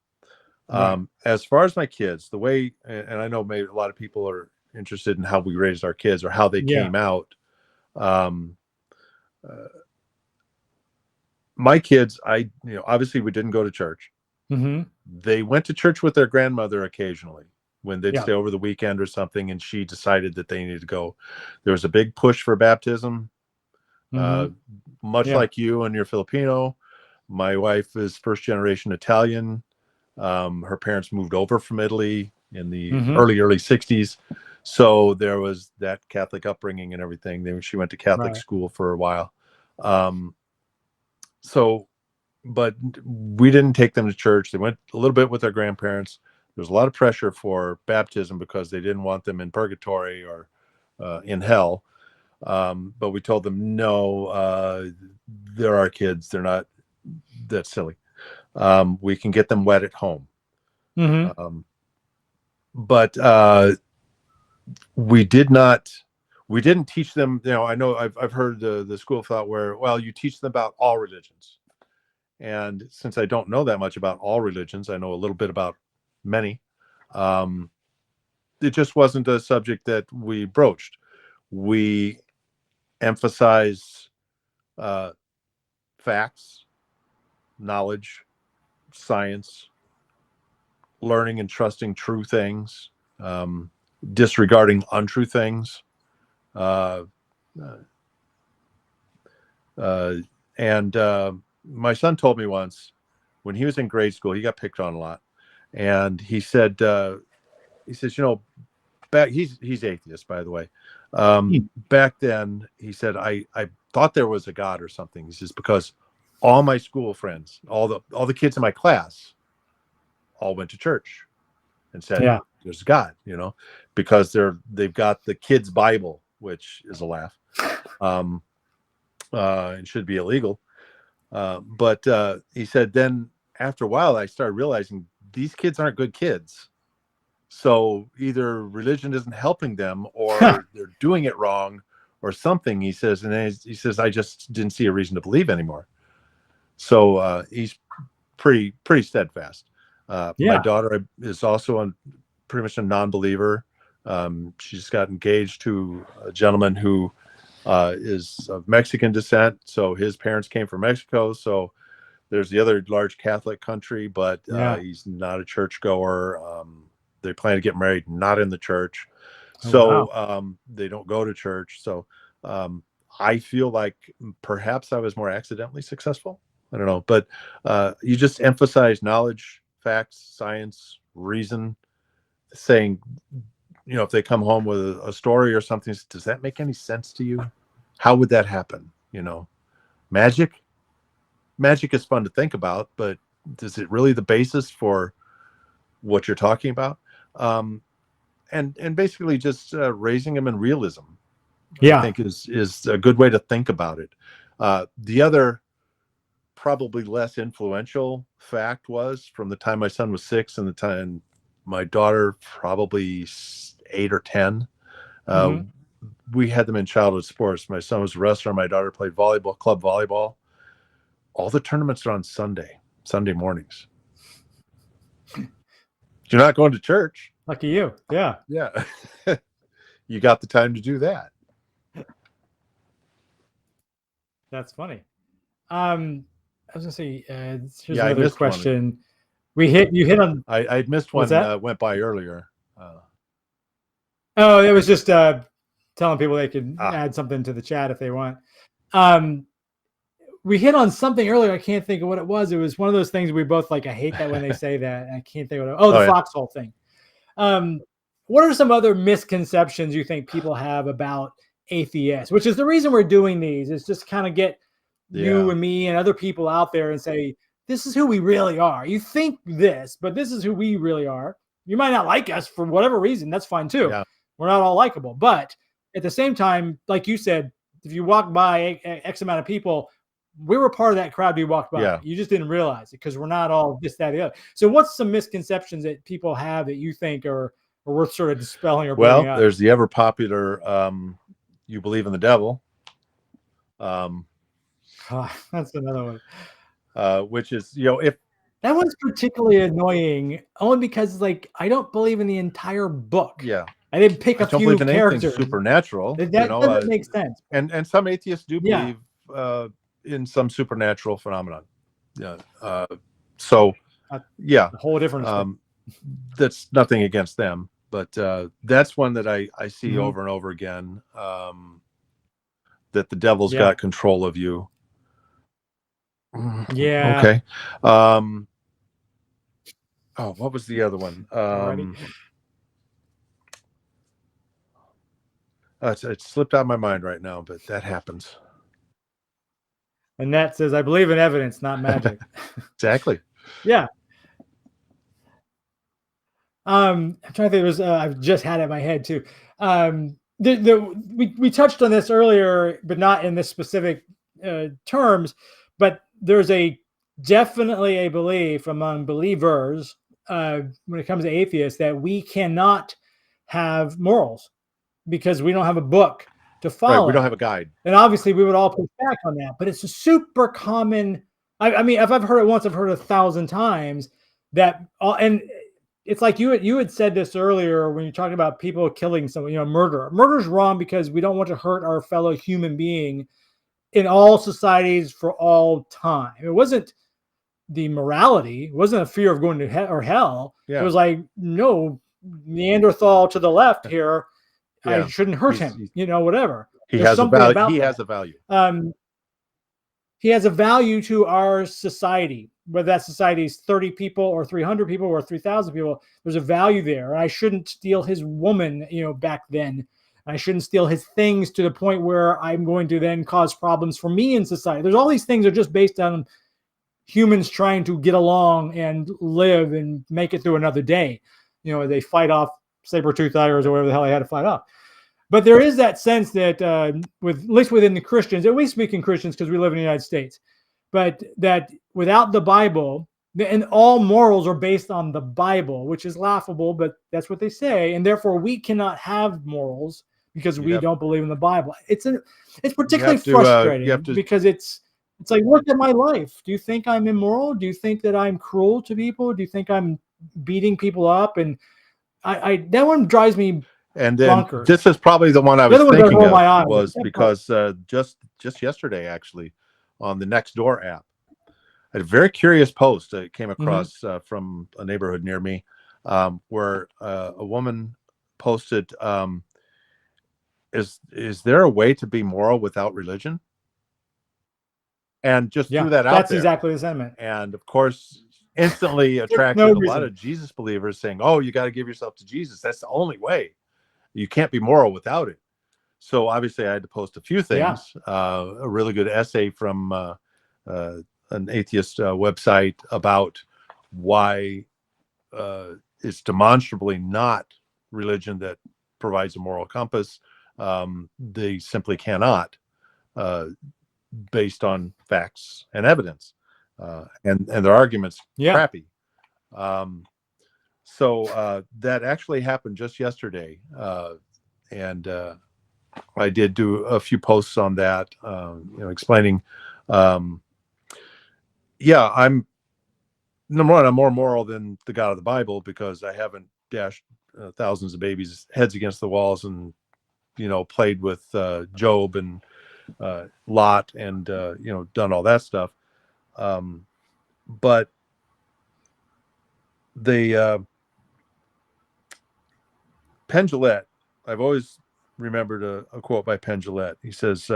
Right. As far as my kids, the way, and I know maybe a lot of people are interested in how we raised our kids or how they came out. My kids, obviously we didn't go to church. Mm-hmm. They went to church with their grandmother occasionally when they'd stay over the weekend or something, and she decided that they needed to go. There was a big push for baptism. Much like you and you're Filipino. My wife is first generation Italian. Her parents moved over from Italy in the early 60s. So there was that Catholic upbringing and everything. She went to Catholic school for a while. But we didn't take them to church. They went a little bit with their grandparents. There was a lot of pressure for baptism because they didn't want them in purgatory or in hell. But we told them, no, they're our kids. They're not that silly. We can get them wet at home. Mm-hmm. But we didn't teach them, I know I've heard the school of thought where, well, you teach them about all religions. And since I don't know that much about all religions, I know a little bit about many. It just wasn't a subject that we broached. We emphasize facts, knowledge, science, learning and trusting true things, disregarding untrue things. And my son told me once when he was in grade school, he got picked on a lot. And he said, back, he's atheist, by the way. Back then, he said, I thought there was a God or something. He says, because all my school friends, all the kids in my class, all went to church and said, there's God, because they've got the kids' Bible, which is a laugh. It should be illegal. But he said, then after a while, I started realizing these kids aren't good kids. So either religion isn't helping them or they're doing it wrong or something, he says. And then he says, I just didn't see a reason to believe anymore. So he's pretty steadfast. My daughter is also pretty much a non-believer. She's got engaged to a gentleman who is of Mexican descent. So his parents came from Mexico. So there's the other large Catholic country, but he's not a churchgoer. They plan to get married, not in the church. They don't go to church. So I feel like perhaps I was more accidentally successful. I don't know. But you just emphasize knowledge, facts, science, reason, saying, if they come home with a story or something, does that make any sense to you? How would that happen? Magic is fun to think about, but is it really the basis for what you're talking about? And basically just raising them in realism, I think is a good way to think about it. The other probably less influential fact was, from the time my son was 6 and the time my daughter probably 8 or 10, we had them in childhood sports. My son was a wrestler. My daughter played volleyball, club volleyball. All the tournaments are on Sunday mornings. You're not going to church. Lucky you. Yeah. Yeah. You got the time to do that. That's funny. I was gonna say, here's I another missed question. You hit on. I'd missed one that went by earlier. Oh, it was just telling people they could add something to the chat if they want. We hit on something earlier. I can't think of what it was. It was one of those things we both like. I hate that when they say that. I can't think of it. The foxhole thing. What are some other misconceptions you think people have about atheists? Which is the reason we're doing these, is just kind of get you and me and other people out there and say, this is who we really are. You think this, but this is who we really are. You might not like us for whatever reason. That's fine too. Yeah. We're not all likable. But at the same time, like you said, if you walk by X amount of people, we were part of that crowd you walked by. Yeah. You just didn't realize it because we're not all this, that, the other. So what's some misconceptions that people have that you think are worth sort of dispelling or bringing up? There's the ever popular you believe in the devil. That's another one. Which is, if that one's particularly annoying only because I don't believe in the entire book. Yeah. I didn't pick a few characters. Supernatural. That doesn't make sense. And some atheists do believe in some supernatural phenomenon. Yeah. A whole different that's nothing against them, but that's one that I see over and over again, that the devil's got control of you. Yeah. Okay. What was the other one? It slipped out of my mind right now, but that happens. Annette says, I believe in evidence, not magic. Exactly. Yeah. I'm trying to think. I've just had it in my head too. We touched on this earlier, but not in this specific terms. But there's definitely a belief among believers when it comes to atheists that we cannot have morals because we don't have a book to follow. Right, we don't have a guide. And obviously we would all push back on that, but it's a super common. I mean, if I've heard it once, I've heard it 1,000 times and it's like you had said this earlier when you're talking about people killing someone, murder. Murder's wrong because we don't want to hurt our fellow human being in all societies for all time. It wasn't the morality. It wasn't a fear of going to hell. Yeah. It was like, no, Neanderthal to the left here. Yeah. I shouldn't hurt him, whatever. He has a value. He has a value. He has a value to our society, whether that society is 30 people or 300 people or 3,000 people. There's a value there. And I shouldn't steal his woman, back then. I shouldn't steal his things to the point where I'm going to then cause problems for me in society. There's all these things that are just based on humans trying to get along and live and make it through another day. They fight off saber-toothed tigers or whatever the hell they had to fight off. But there is that sense that, at least within the Christians, and we speak in Christians because we live in the United States, but that without the Bible, and all morals are based on the Bible, which is laughable, but that's what they say, and therefore we cannot have morals because we don't believe in the Bible. It's particularly frustrating because it's like, look at my life. Do you think I'm immoral? Do you think that I'm cruel to people? Do you think I'm beating people up? And I that one drives me. And then bonkers. This is probably the one I was thinking of was because just yesterday, actually, on the Nextdoor app, I had a very curious post I came across from a neighborhood near me, where a woman posted, is there a way to be moral without religion? And just threw that out there. That's exactly the sentiment. And of course, instantly attracted No a reason. lot of Jesus believers saying, oh, you got to give yourself to Jesus. That's the only way. You can't be moral without it. So obviously I had to post a few things, a really good essay from an atheist website about why it's demonstrably not religion that provides a moral compass. They simply cannot, based on facts and evidence, and their arguments crappy. So that actually happened just yesterday, and I did do a few posts on that, explaining. I'm number one, I'm more moral than the God of the Bible because I haven't dashed thousands of babies' heads against the walls and, played with Job and Lot and, done all that stuff. But the Penn Jillette, I've always remembered a quote by Penn Jillette. He says,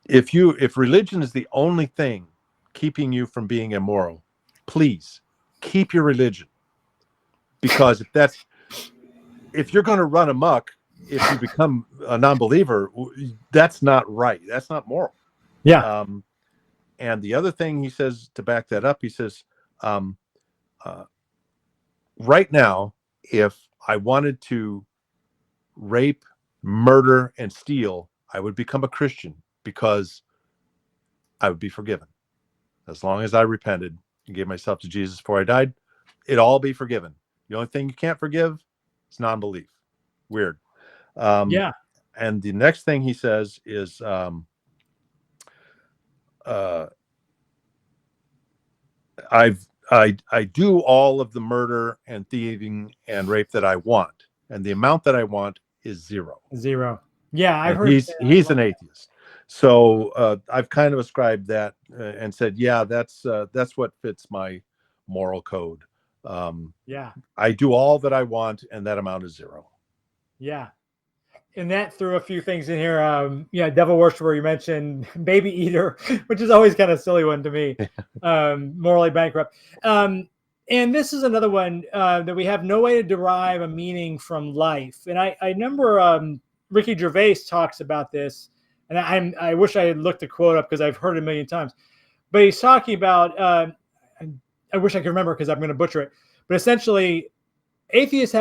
if religion is the only thing keeping you from being immoral, please keep your religion, because if you're going to run amok, if you become a non-believer, that's not right. That's not moral. And the other thing he says to back that up, he says, right now, if I wanted to rape, murder, and steal, I would become a Christian because I would be forgiven. As long as I repented and gave myself to Jesus before I died, it'd all be forgiven. The only thing you can't forgive is non-belief. Weird. And the next thing he says is, I do all of the murder and thieving and rape that I want, and the amount that I want is zero. Yeah, I've heard he's an atheist. So I've kind of ascribed that and said, that's what fits my moral code. I do all that I want, and that amount is zero. And that threw a few things in here. Devil worshiper, you mentioned baby eater, which is always kind of a silly one to me. Morally bankrupt. And this is another one that we have no way to derive a meaning from life. And I remember Ricky Gervais talks about this, and I wish I had looked the quote up because I've heard it a million times. But he's talking about, I wish I could remember because I'm going to butcher it. But essentially, atheists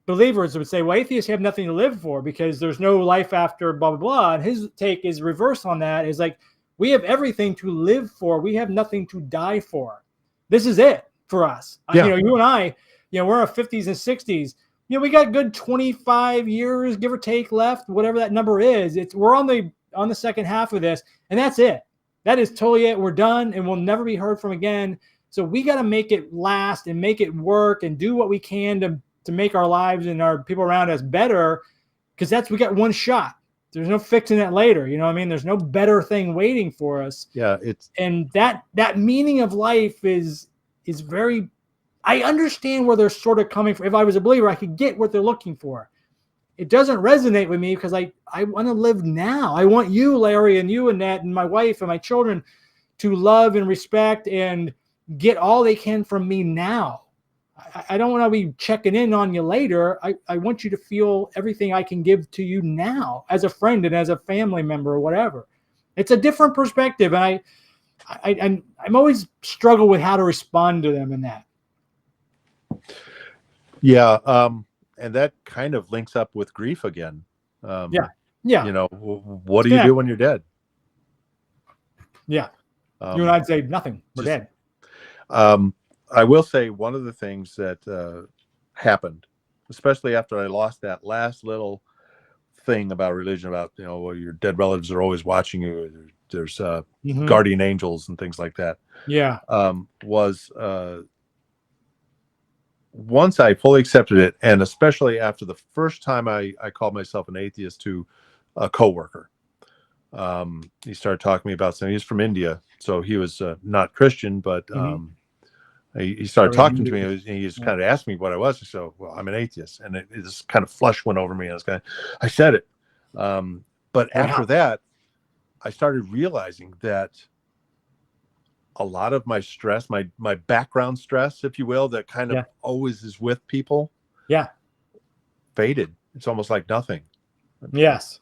believers would say, well, atheists have nothing to live for because there's no life after blah, blah, blah. And his take is reverse on that, is like, we have everything to live for. We have nothing to die for. This is it for us. You and I, we're in our 50s and 60s. We got good 25 years, give or take, left, whatever that number is. We're on the second half of this, and that's it. That is totally it. We're done, and we'll never be heard from again. So we got to make it last and make it work and do what we can to make our lives and our people around us better, because we got one shot. There's no fixing it later. You know what I mean? There's no better thing waiting for us. And that meaning of life is very, I understand where they're sort of coming from. If I was a believer, I could get what they're looking for. It doesn't resonate with me because I want to live now. I want you, Larry, and you, Annette, and my wife and my children to love and respect and get all they can from me now. I don't want to be checking in on you later. I want you to feel everything I can give to you now as a friend and as a family member or whatever. It's a different perspective. And I'm always struggle with how to respond to them in that. And that kind of links up with grief again. What do you do when you're dead? You and I'd say nothing. We're dead. I will say one of the things that happened, especially after I lost that last little thing about religion, about, well, your dead relatives are always watching you. There's guardian angels and things like that. Was once I fully accepted it, and especially after the first time I called myself an atheist to a coworker. He started talking to me about something. He's from India, so he was not Christian, but he started talking to me, and he just kind of asked me what I was. So, well, I'm an atheist, and it just kind of flush went over me. I said it, but after that, I started realizing that a lot of my stress, my background stress, if you will, that kind of always is with people, faded. It's almost like nothing. Yes.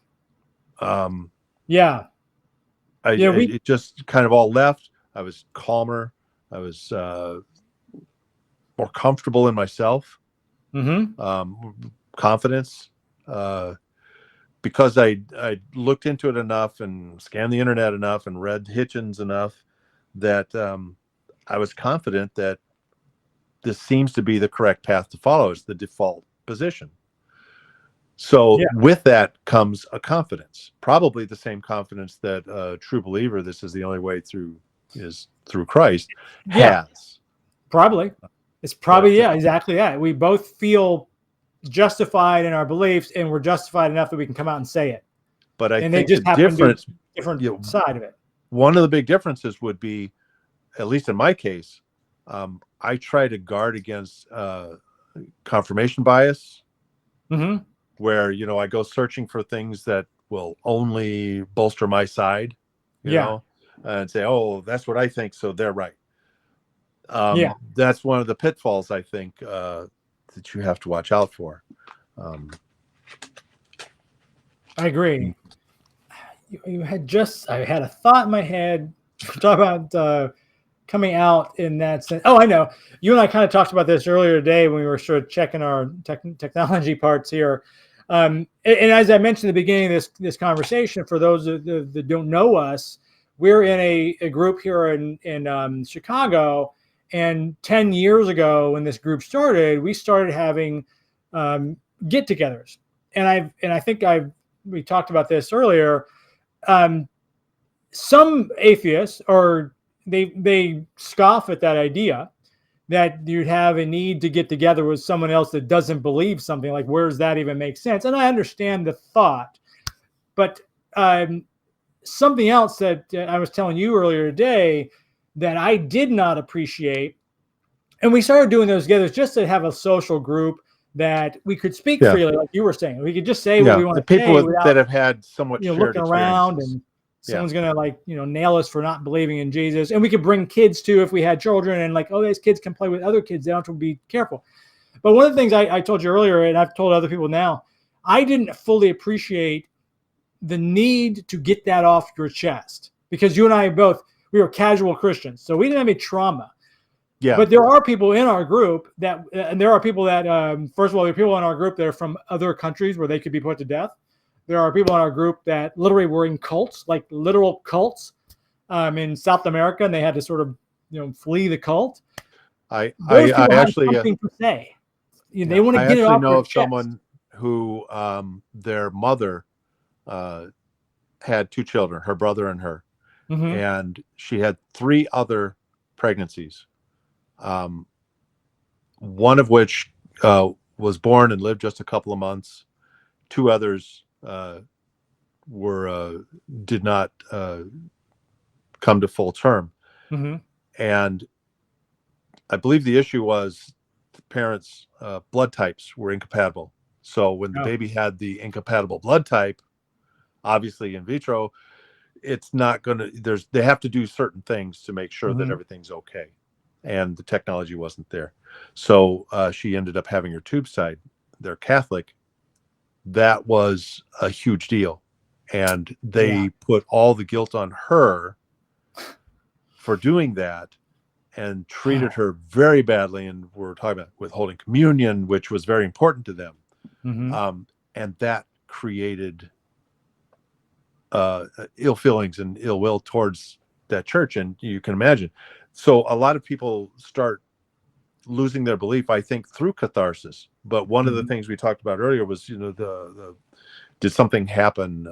It just kind of all left. I was calmer. I was more comfortable in myself. Confidence, because I looked into it enough and scanned the internet enough and read Hitchens enough that I was confident that this seems to be the correct path to follow. It's the default position. So with that comes a confidence, probably the same confidence that a true believer, this is the only way through Christ, has. Probably. It's probably, exactly that. We both feel justified in our beliefs, and we're justified enough that we can come out and say it. But I think they just have different side of it. One of the big differences would be, at least in my case, I try to guard against confirmation bias, where, I go searching for things that will only bolster my side, you know, and say, oh, that's what I think, so they're right. That's one of the pitfalls, I think, that you have to watch out for. I agree. I had a thought in my head talk about coming out in that sense. Oh, I know. You and I kind of talked about this earlier today when we were sort of checking our technology parts here. And as I mentioned at the beginning of this conversation, for those that don't know us, we're in a group here in Chicago. And 10 years ago, when this group started, we started having get-togethers. And I think we talked about this earlier. Some atheists, or they scoff at that idea that you'd have a need to get together with someone else that doesn't believe something. Like, where does that even make sense? And I understand the thought, but something else that I was telling you earlier today that I did not appreciate, and we started doing those together just to have a social group that we could speak freely, like you were saying. We could just say what we want to say. People that have had somewhat shared looking around and someone's going to nail us for not believing in Jesus. And we could bring kids too if we had children, and these kids can play with other kids. They don't have to be careful. But one of the things I told you earlier, and I've told other people now, I didn't fully appreciate the need to get that off your chest, because you and I we were casual Christians, so we didn't have any trauma. Yeah. But there are people in our group and there are people that, first of all, there are people in our group that are from other countries where they could be put to death. There are people in our group that literally were in cults, like literal cults, in South America, and they had to sort of, flee the cult. I actually something to say. They want to get it off their chest. I actually know of someone who their mother had two children, her brother and her. And she had 3 other pregnancies, one of which was born and lived just a couple of months. 2 others did not come to full term. And I believe the issue was the parents' blood types were incompatible. So when the baby had the incompatible blood type, obviously in vitro, it's not going to, they have to do certain things to make sure that everything's okay. And the technology wasn't there. So she ended up having her tubes tied. They're Catholic. That was a huge deal. And they put all the guilt on her for doing that and treated her very badly. And we're talking about withholding communion, which was very important to them. And that created ill feelings and ill will towards that church. And you can imagine. So a lot of people start losing their belief, I think, through catharsis. But one of the things we talked about earlier was, the did something happen?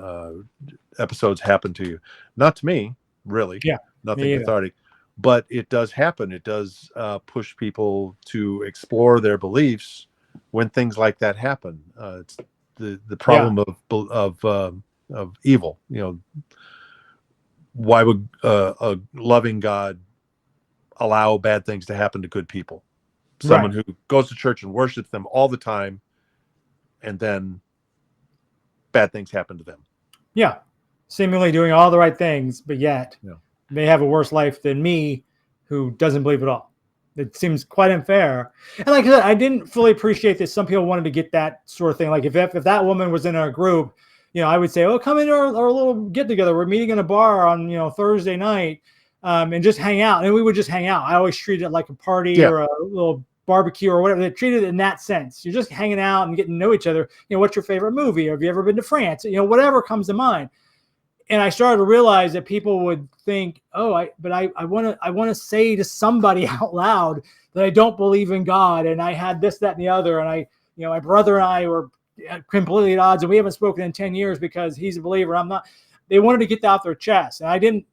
Episodes happen to you? Not to me, really. Yeah, nothing cathartic. But it does happen. It does push people to explore their beliefs when things like that happen. It's the problem of evil. Why would a loving God allow bad things to happen to good people? Someone who goes to church and worships them all the time, and then bad things happen to them. Yeah. Seemingly doing all the right things, but yet they have a worse life than me who doesn't believe at all. It seems quite unfair. And like I said, I didn't fully appreciate that some people wanted to get that sort of thing. Like if that woman was in our group, I would say, oh, come into our little get together. We're meeting in a bar on, Thursday night, and just hang out. And we would just hang out. I always treated it like a party or a little barbecue or whatever. They treated it in that sense. You're just hanging out and getting to know each other. What's your favorite movie? Have you ever been to France? Whatever comes to mind. And I started to realize that people would think, oh, I want to say to somebody out loud that I don't believe in God, and I had this, that, and the other, and my brother and I were completely at odds, and we haven't spoken in 10 years because he's a believer, I'm not. They wanted to get that off their chest, and I didn't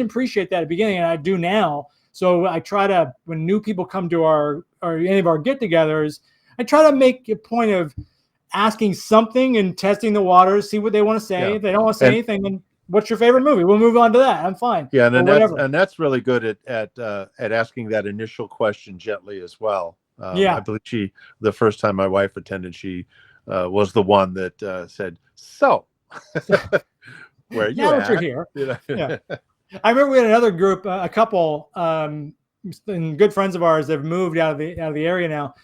appreciate that at the beginning, and I do now. So I try to, when new people come to our or any of our get-togethers, I try to make a point of asking something and testing the waters, see what they want to say. Yeah. If they don't want to say anything, then what's your favorite movie? We'll move on to that. I'm fine. Yeah, and that's really good at asking that initial question gently as well. I believe the first time my wife attended, she was the one that said, "So, where are you now at?" that you're here. Yeah. I remember we had another group, a couple, and good friends of ours that have moved out of the area now.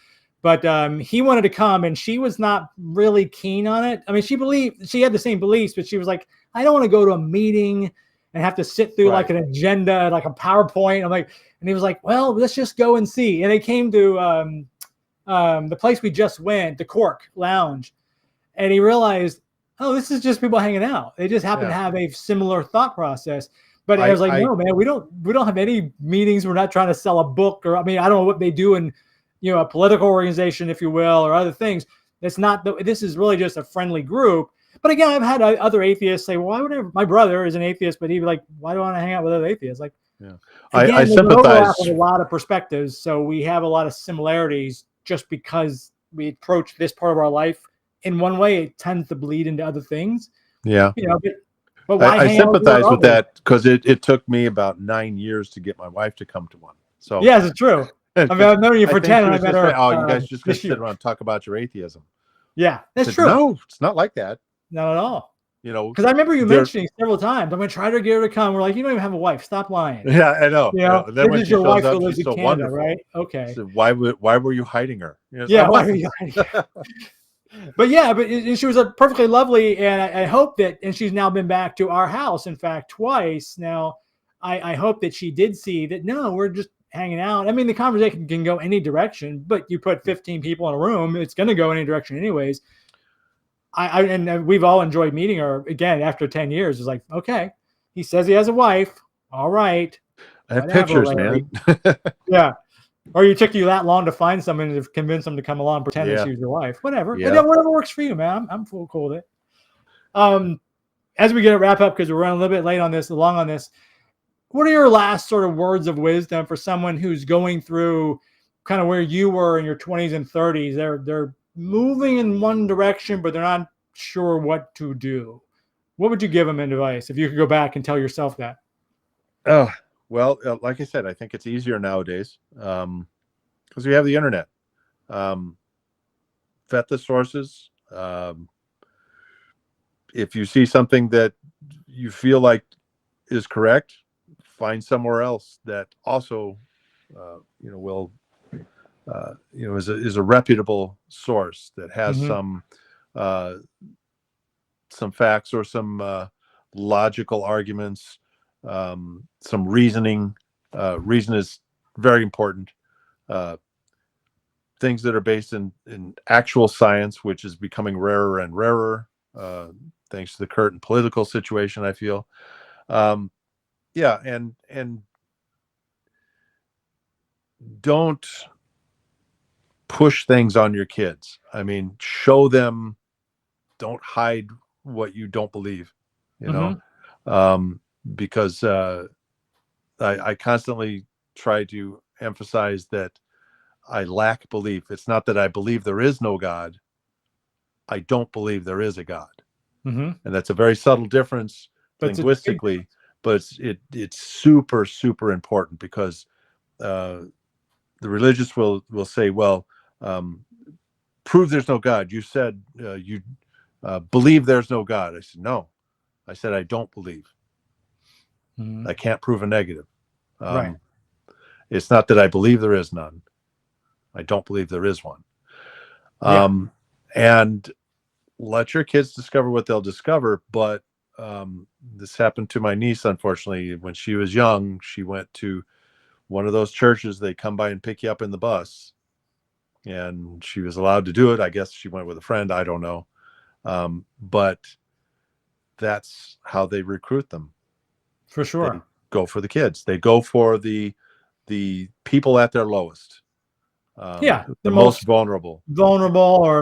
But he wanted to come, and she was not really keen on it. I mean, she had the same beliefs, but she was like, I don't want to go to a meeting and have to sit through like an agenda, like a PowerPoint. I'm like, and he was like, well, let's just go and see. And they came to the place we just went, the Cork Lounge, and he realized, oh, this is just people hanging out. They just happen to have a similar thought process. But I was like, no, man, we don't have any meetings. We're not trying to sell a book, or I mean, I don't know what they do in a political organization, if you will, or other things. It's not. This is really just a friendly group. But again, I've had other atheists say, well, why would I? My brother is an atheist, but he'd be like, why do I want to hang out with other atheists? Like, again, I sympathize with a lot of perspectives, so we have a lot of similarities. Just because we approach this part of our life in one way, it tends to bleed into other things. Yeah. But why I sympathize with that because it took me about 9 years to get my wife to come to one. So yes, it's true. I mean, I've known you for 10, and I met her. Oh, you guys just gonna sit around and talk about your atheism. Yeah, that's true. No, it's not like that. Not at all. Because I remember you mentioning several times, I'm going to try to get her to come. We're like, you don't even have a wife. Stop lying. Yeah, I know. Then this is your wife who lives in Canada, wonderful. Right? Okay. So why were you hiding her? Why were you hiding her? But she was a perfectly lovely, and I hope that, and she's now been back to our house, in fact, twice. Now, I hope that she did see that, no, we're just hanging out. I mean, the conversation can go any direction, but you put 15 people in a room, it's going to go any direction anyways. And we've all enjoyed meeting her again after 10 years. It's like, okay, he says he has a wife. All right. I have pictures, Larry. man. Yeah. Or you took you that long to find someone to convince them to come along and pretend that she was your wife. Whatever. Yeah. And then whatever works for you, man. I'm cool with it. As we get to wrap up, because we're running a little bit long on this, what are your last sort of words of wisdom for someone who's going through kind of where you were in your 20s and 30s? They're moving in one direction, but they're not sure what to do. What would you give them in advice if you could go back and tell yourself that? Oh, well, like I said, I think it's easier nowadays because we have the internet. Vet the sources. If you see something that you feel like is correct, find somewhere else that also, will, is a reputable source that has some facts or some logical arguments, some reasoning. Reason is very important. Things that are based in actual science, which is becoming rarer and rarer, thanks to the current political situation, I feel. And don't push things on your kids. I mean, show them, don't hide what you don't believe, because I constantly try to emphasize that I lack belief. It's not that I believe there is no God. I don't believe there is a God. And that's a very subtle difference linguistically, but it's super, super important because the religious will say, well, prove there's no God. You said you believe there's no God. I said, no. I said, I don't believe. I can't prove a negative. Right. It's not that I believe there is none. I don't believe there is one. And let your kids discover what they'll discover. But this happened to my niece, unfortunately. When she was young, she went to one of those churches. They come by and pick you up in the bus. And she was allowed to do it. I guess she went with a friend. I don't know. But that's how they recruit them. For sure. They go for the kids. They go for the people at their lowest. The most vulnerable or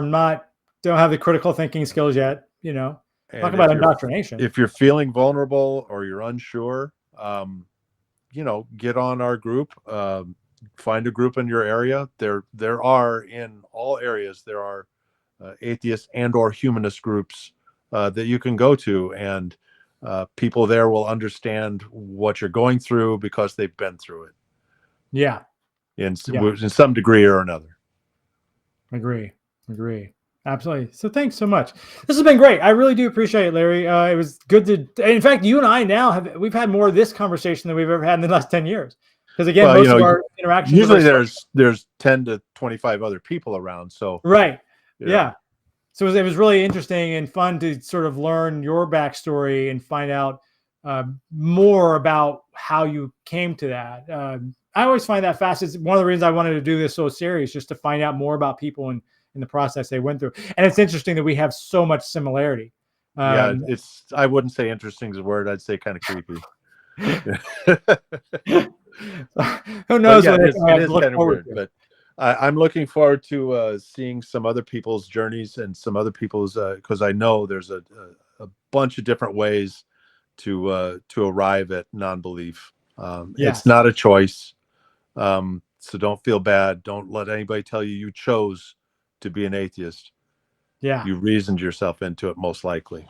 don't have the critical thinking skills yet. Talk about indoctrination. If you're feeling vulnerable or you're unsure, get on our group. Find a group in your area. There are, in all areas, there are atheist and or humanist groups that you can go to, and people there will understand what you're going through because they've been through it. Yeah. In some degree or another. Agree. Absolutely. So thanks so much. This has been great. I really do appreciate it, Larry. It was good in fact, you and I we've had more of this conversation than we've ever had in the last 10 years. Because again, most of our interactions usually there's 10 to 25 other people around. So right. Yeah. So it was really interesting and fun to sort of learn your backstory and find out more about how you came to that. I always find that fascinating. One of the reasons I wanted to do this so serious, just to find out more about people and in the process they went through. And it's interesting that we have so much similarity. I wouldn't say interesting is a word. I'd say kind of creepy. Who knows? It is kind of weird, but I'm looking forward to seeing some other people's journeys and some other people's, because I know there's a bunch of different ways to arrive at non-belief. It's not a choice. So don't feel bad. Don't let anybody tell you chose to be an atheist. Yeah. You reasoned yourself into it, most likely.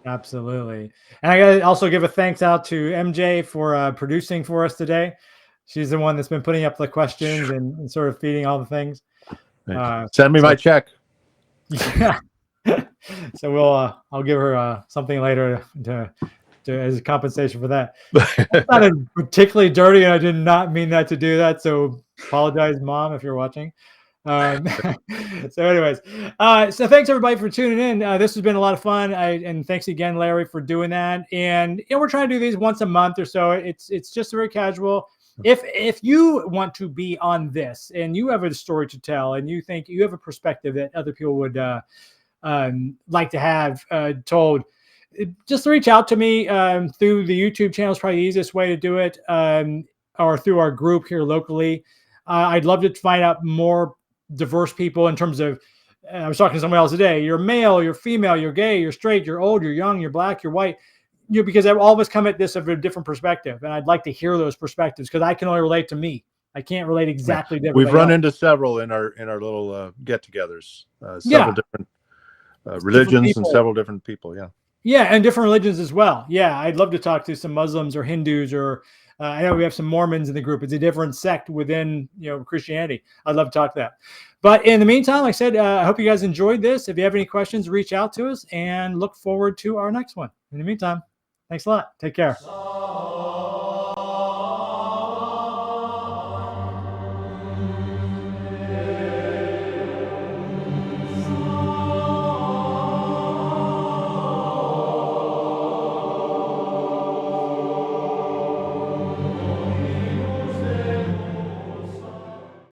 Absolutely. And I got to also give a thanks out to MJ for producing for us today. She's the one that's been putting up the questions and sort of feeding all the things. Send me my check. Yeah. So I'll give her something later to as a compensation for that. That sounded particularly dirty, and I did not mean that to do that. So apologize, Mom, if you're watching. So anyways, so thanks everybody for tuning in. This has been a lot of fun. And thanks again, Larry, for doing that. And we're trying to do these once a month or so. It's just very casual. If you want to be on this and you have a story to tell and you think you have a perspective that other people would like to have told, just reach out to me through the YouTube channel is probably the easiest way to do it, or through our group here locally. I'd love to find out more diverse people in terms of, I was talking to somebody else today, you're male, you're female, you're gay, you're straight, you're old, you're young, you're black, you're white. Because all of us come at this of a different perspective. And I'd like to hear those perspectives because I can only relate to me. I can't relate exactly to We've run into several in our little get-togethers, several different religions and several different people. Yeah. Yeah. And different religions as well. Yeah. I'd love to talk to some Muslims or Hindus or I know we have some Mormons in the group. It's a different sect within, Christianity. I'd love to talk to that. But in the meantime, like I said, I hope you guys enjoyed this. If you have any questions, reach out to us and look forward to our next one. In the meantime, thanks a lot. Take care.